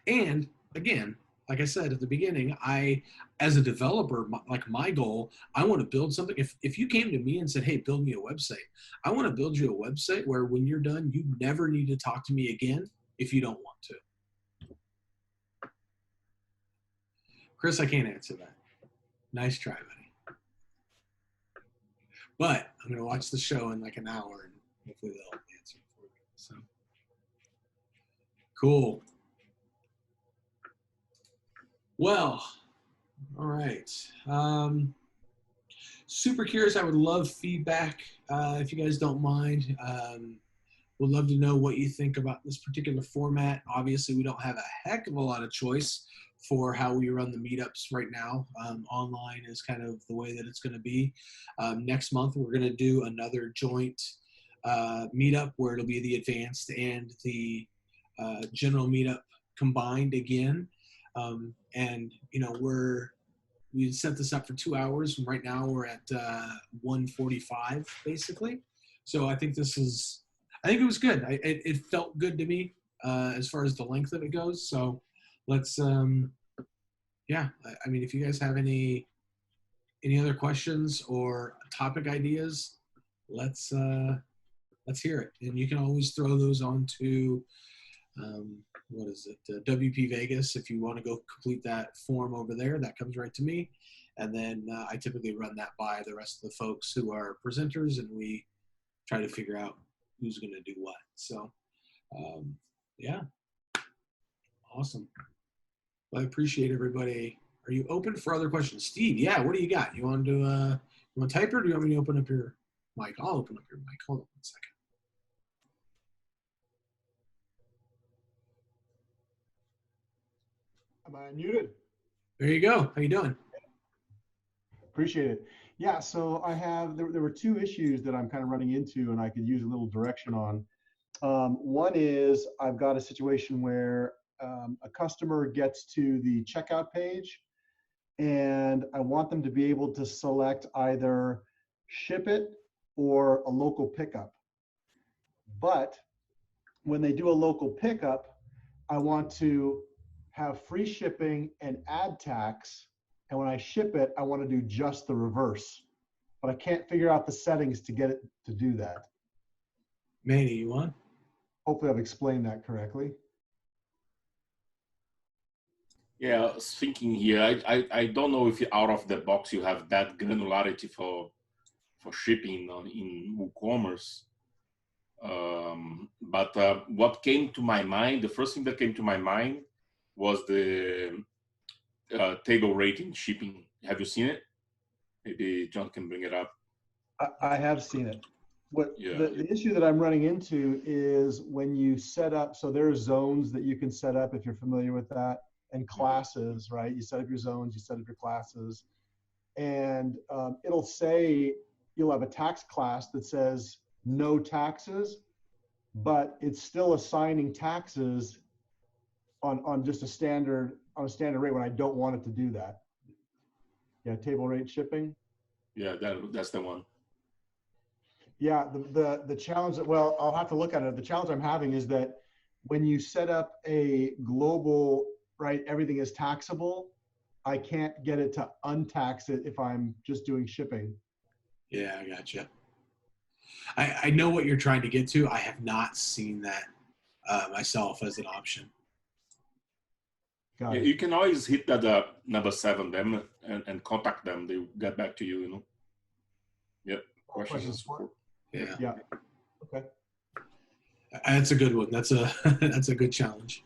And again, like I said at the beginning, as a developer, my goal, I want to build something. If you came to me and said, hey, build me a website, I want to build you a website where when you're done, you never need to talk to me again if you don't want to. Chris, I can't answer that. Nice try, buddy. But I'm going to watch the show in like an hour, and hopefully they'll answer for me. So cool. Well, all right. Super curious. I would love feedback if you guys don't mind. Would love to know what you think about this particular format. Obviously, we don't have a heck of a lot of choice for how we run the meetups right now. Online is kind of the way that it's going to be. Next month, we're going to do another joint meetup where it'll be the advanced and the general meetup combined again. And you know, we set this up for 2 hours, and right now we're at 1:45 basically. So I think it was good. It felt good to me as far as the length of it goes. So let's yeah, I mean, if you guys have any other questions or topic ideas, let's hear it. And you can always throw those onto what is it, WP Vegas. If you want to go complete that form over there, that comes right to me. And then I typically run that by the rest of the folks who are presenters, and we try to figure out who's going to do what. So yeah, awesome. Well, I appreciate everybody. Are you open for other questions? Steve, yeah, what do you got? You want to type, or do you want me to open up your mic? I'll open up your mic. Hold on 1 second. Am I muted? There you go. How you doing? Appreciate it. Yeah, so I have, there were two issues that I'm kind of running into and I could use a little direction on. One is I've got a situation where a customer gets to the checkout page and I want them to be able to select either ship it or a local pickup. But when they do a local pickup, I want to have free shipping and add tax. And when I ship it, I want to do just the reverse. But I can't figure out the settings to get it to do that. Manny, you want? Hopefully I've explained that correctly. Yeah, I was thinking here, I don't know if out of the box you have that granularity for shipping in WooCommerce. But what came to my mind, the first thing that came to my mind was the table rating shipping. Have you seen it? Maybe John can bring it up. I have seen it. Yeah. The issue that I'm running into is when you set up, so there are zones that you can set up if you're familiar with that, and classes, right? You set up your zones, you set up your classes, and it'll say, you'll have a tax class that says no taxes, but it's still assigning taxes on just a standard on a standard rate when I don't want it to do that. Yeah, table rate shipping. Yeah, that's the one. Yeah, the challenge that, well, I'll have to look at it. The challenge I'm having is that when you set up a global, right, everything is taxable, I can't get it to untax it if I'm just doing shipping. Yeah, I gotcha. I know what you're trying to get to. I have not seen that myself as an option. Got Yeah, it. you can always hit that number 7 them and contact them. They get back to you. You know. Yep. Questions and support. Yeah. Yeah. Okay. That's a good one. That's a that's a good challenge.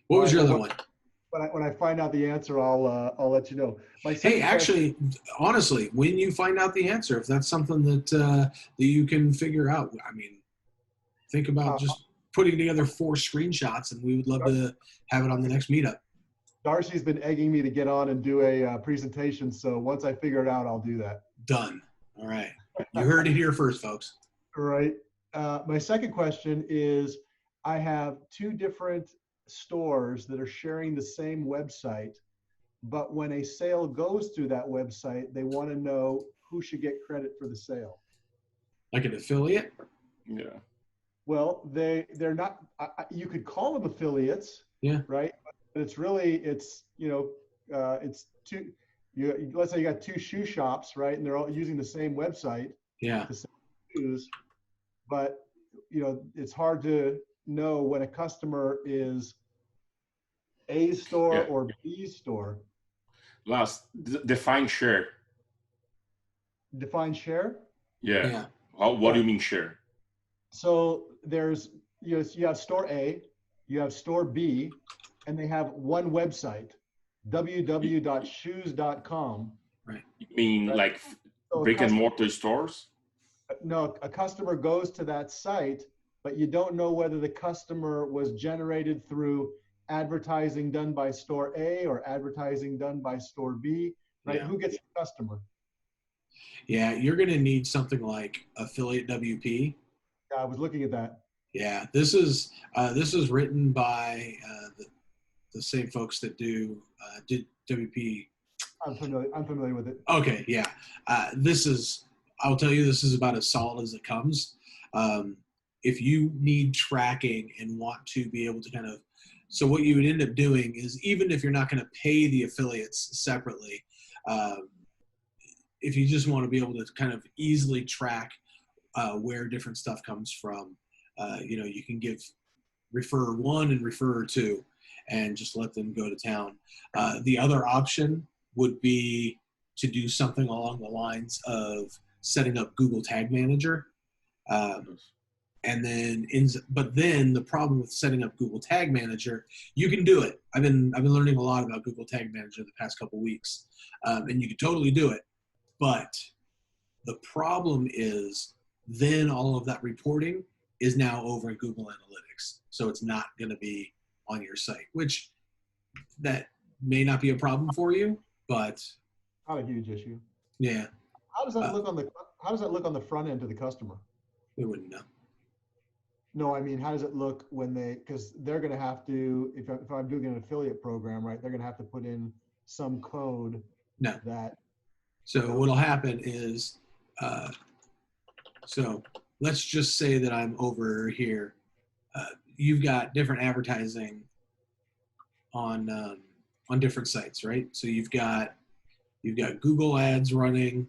What was your other one? When I find out the answer, I'll let you know. Hey, actually, honestly, when you find out the answer, if that's something that that you can figure out, I mean, think about just putting together 4 screenshots, and we would love to have it on the next meetup. Darcy's been egging me to get on and do a presentation, so once I figure it out, I'll do that. Done. All right. You heard it here first, folks. All right. My second question is, I have 2 different stores that are sharing the same website, but when a sale goes through that website, they want to know who should get credit for the sale. Like an affiliate? Yeah. Well, they're not, you could call them affiliates, Yeah. right? But it's really, it's, you know, it's 2, let's say you got 2 shoe shops, right? And they're all using the same website. Yeah. To sell shoes, but, you know, it's hard to know when a customer is A store or B store. Last, define share. Define share? Yeah. What do you mean share? So there's, you have store A, you have store B, and they have one website, www.shoes.com. Right. You mean like brick and mortar stores? No, a customer goes to that site, but you don't know whether the customer was generated through advertising done by store A or advertising done by store B, right? Yeah. Who gets the customer? Yeah, you're going to need something like affiliate WP. Yeah, I was looking at that. Yeah, this is written by the same folks that did WP. I'm familiar with it. Okay, yeah. I'll tell you, this is about as solid as it comes. If you need tracking and want to be able to kind of, so what you would end up doing is, even if you're not going to pay the affiliates separately, if you just want to be able to kind of easily track where different stuff comes from, you know, you can give referrer 1 and referrer 2 and just let them go to town. The other option would be to do something along the lines of setting up Google Tag Manager. And then, but then the problem with setting up Google Tag Manager, you can do it. I've been learning a lot about Google Tag Manager the past couple weeks, and you can totally do it. But the problem is, then all of that reporting is now over in Google Analytics, so it's not going to be on your site, which that may not be a problem for you, but not a huge issue. Yeah. How does that look on the front end to the customer? They wouldn't know. No, I mean, how does it look when because they're going to have to, if I'm doing an affiliate program, right, they're going to have to put in some code. No. That. So what'll happen is, so let's just say that I'm over here. You've got different advertising on different sites, right? So you've got Google ads running.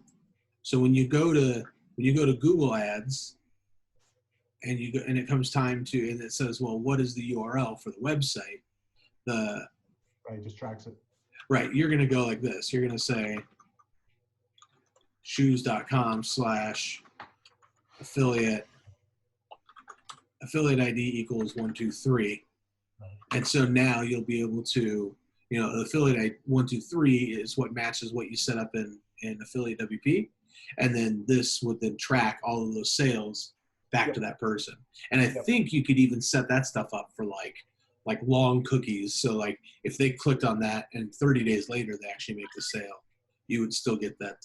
So when you go to Google ads, and it comes time to, and it says, well, what is the URL for the website? Right, just tracks it. Right, you're going to go like this. You're going to say shoes.com/affiliate ID equals 123. And so now you'll be able to, you know, affiliate ID 123 is what matches what you set up in affiliate WP. And then this would then track all of those sales back to that person. And I think you could even set that stuff up for like long cookies. So like if they clicked on that and 30 days later they actually make the sale, you would still get that.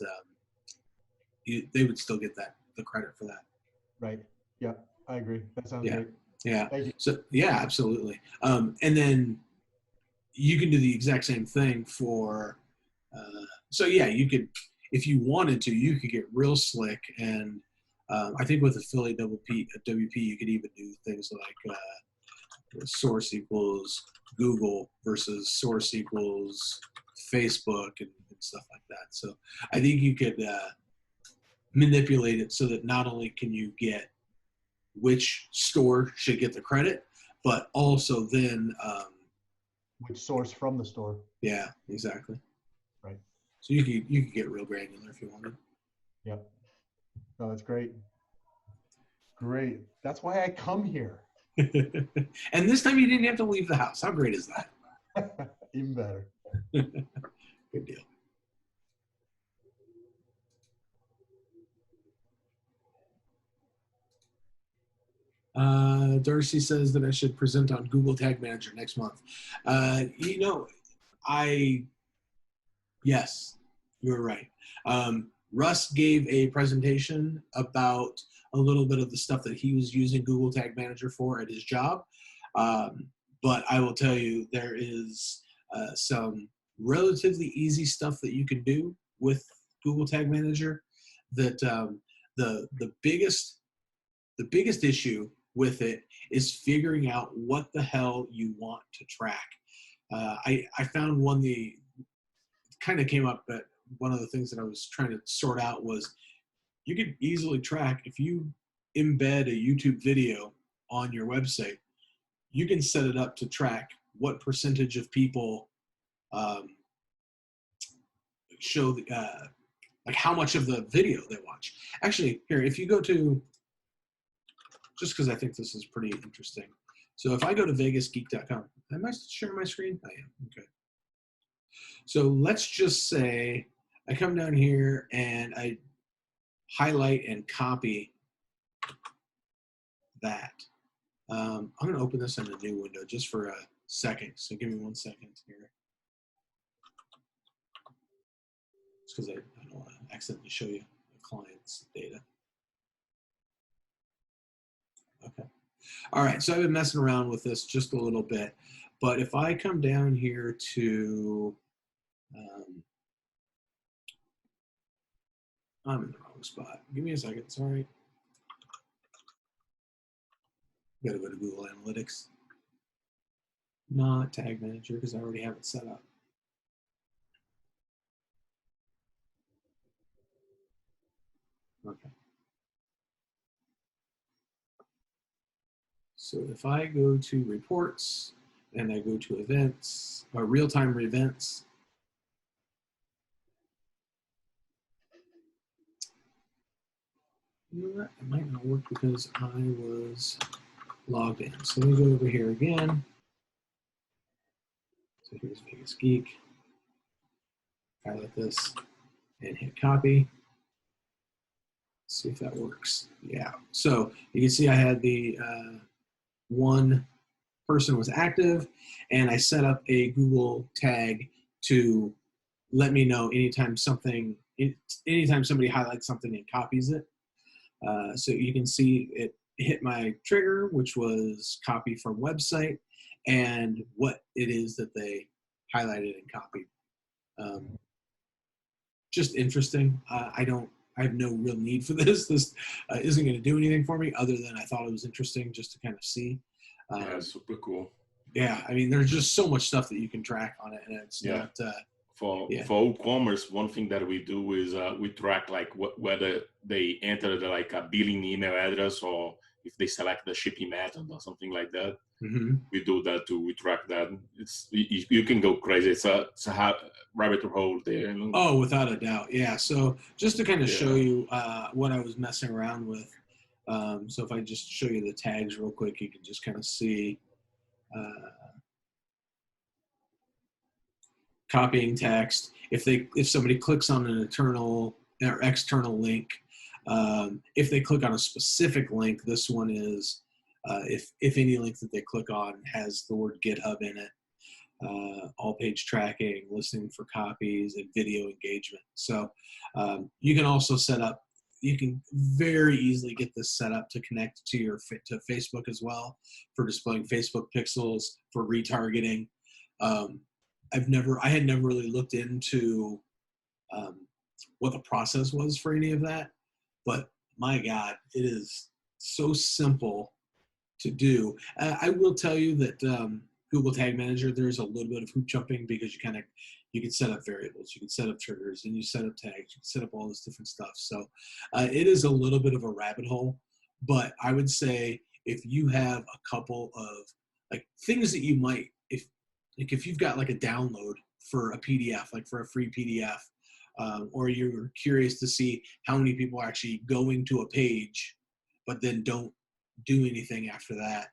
They would still get the credit for that. Right. Yeah, I agree. That sounds great. Yeah. Thank you. So yeah, absolutely. And then you can do the exact same thing for, so yeah, you could, if you wanted to, you could get real slick. And I think with affiliate WP, you could even do things like source equals Google versus source equals Facebook and stuff like that. So I think you could manipulate it so that not only can you get which store should get the credit, but also then Which source from the store. yeah, exactly. Right. So you could get real granular if you wanted. Yep. No, that's great. Great. That's why I come here. And this time you didn't have to leave the house. How great is that? Even better. Good deal. Darcy says that I should present on Google Tag Manager next month. You know, yes, you're right. Russ gave a presentation about a little bit of the stuff that he was using Google Tag Manager for at his job. But I will tell you, there is some relatively easy stuff that you can do with Google Tag Manager. That the biggest issue with it is figuring out what the hell you want to track. I found one that kind of came up, but one of the things that I was trying to sort out was you could easily track if you embed a YouTube video on your website, you can set it up to track what percentage of people show like how much of the video they watch. Actually, here, if you go to, just because I think this is pretty interesting. So if I go to vegasgeek.com, am I sharing my screen? I am, okay. So let's just say I come down here and I highlight and copy that. I'm going to open this in a new window just for a second. So give me 1 second here. Just because I don't want to accidentally show you the client's data. Okay. All right. So I've been messing around with this just a little bit. But if I come down here to, I'm in the wrong spot. Give me a second. Sorry. Got to go to Google Analytics. Not Tag Manager because I already have it set up. Okay. So if I go to reports and I go to events or real-time events, you know what? It might not work because I was logged in. So let me go over here again. So here's Vegas Geek. Highlight this and hit copy. Let's see if that works. Yeah. So you can see I had the one person was active, and I set up a Google tag to let me know anytime somebody highlights something and copies it. So you can see it hit my trigger, which was copy from website, and what it is that they highlighted and copied. Just interesting. I have no real need for this. This isn't going to do anything for me other than I thought it was interesting just to kind of see. Yeah, super cool. Yeah, I mean, there's just so much stuff that you can track on it, and it's not. For e-commerce, one thing that we do is we track like whether they entered like a billing email address or if they select the shipping method or something like that. Mm-hmm. We do that too. We track that. You can go crazy. It's a rabbit hole there. You know? Oh, without a doubt. Yeah. So just to kind of show you what I was messing around with. So if I just show you the tags real quick, you can just kind of see copying text. If somebody clicks on an internal or external link, if they click on a specific link, this one is if any link that they click on has the word GitHub in it, all page tracking, listening for copies, and video engagement. So you can also set up. You can very easily get this set up to connect to Facebook as well for displaying Facebook pixels, for retargeting. I had never really looked into what the process was for any of that, but my God, it is so simple to do. I will tell you that Google Tag Manager, there's a little bit of hoop jumping because you can set up variables, you can set up triggers, and you set up tags, you can set up all this different stuff. So it is a little bit of a rabbit hole, but I would say if you have a couple of like things that you might, if you've got like a download for a PDF, like for a free PDF, or you're curious to see how many people are actually going to a page, but then don't do anything after that.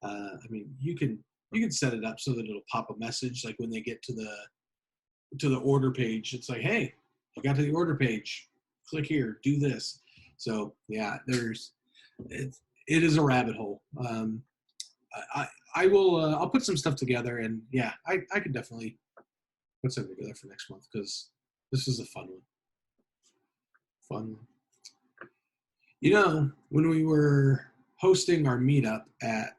I mean, you can set it up so that it'll pop a message like when they get to the order page. It's like, hey, you got to the order page. Click here, do this. So yeah, it is a rabbit hole. I'll put some stuff together, and yeah, I could definitely put something together for next month because this is a fun one. You know, when we were hosting our meetup at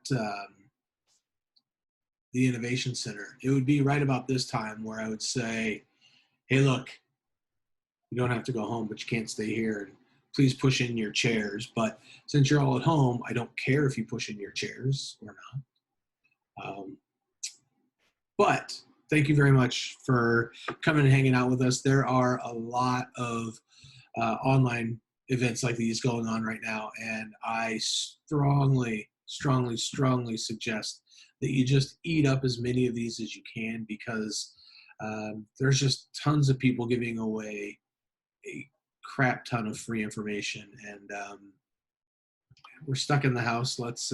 the Innovation Center, it would be right about this time where I would say, hey, look, you don't have to go home, but you can't stay here. And please push in your chairs. But since you're all at home, I don't care if you push in your chairs or not. But thank you very much for coming and hanging out with us. There are a lot of online events like these going on right now, and I strongly suggest that you just eat up as many of these as you can, because there's just tons of people giving away a crap ton of free information, and we're stuck in the house. Let's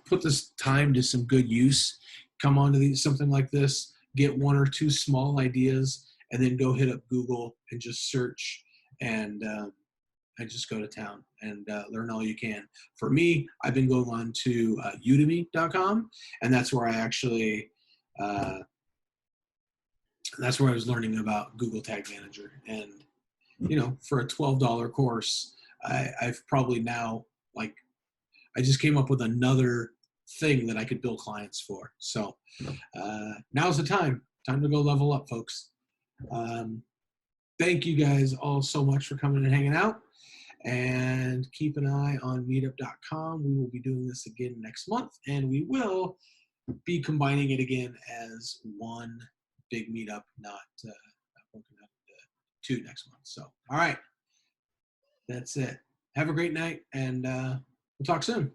put this time to some good use. Come on to something like this, get one or two small ideas, and then go hit up Google and just search and just go to town and learn all you can. For me, I've been going on to udemy.com, and that's where I actually that's where I was learning about Google Tag Manager. And you know, for a $12 course, I've probably now, like, I just came up with another thing that I could bill clients for. So now's the time to go level up, folks. Thank you guys all so much for coming and hanging out, and keep an eye on meetup.com. We will be doing this again next month, and we will be combining it again as one big meetup, not broken up into 2 next month. So, all right, that's it. Have a great night, and we'll talk soon.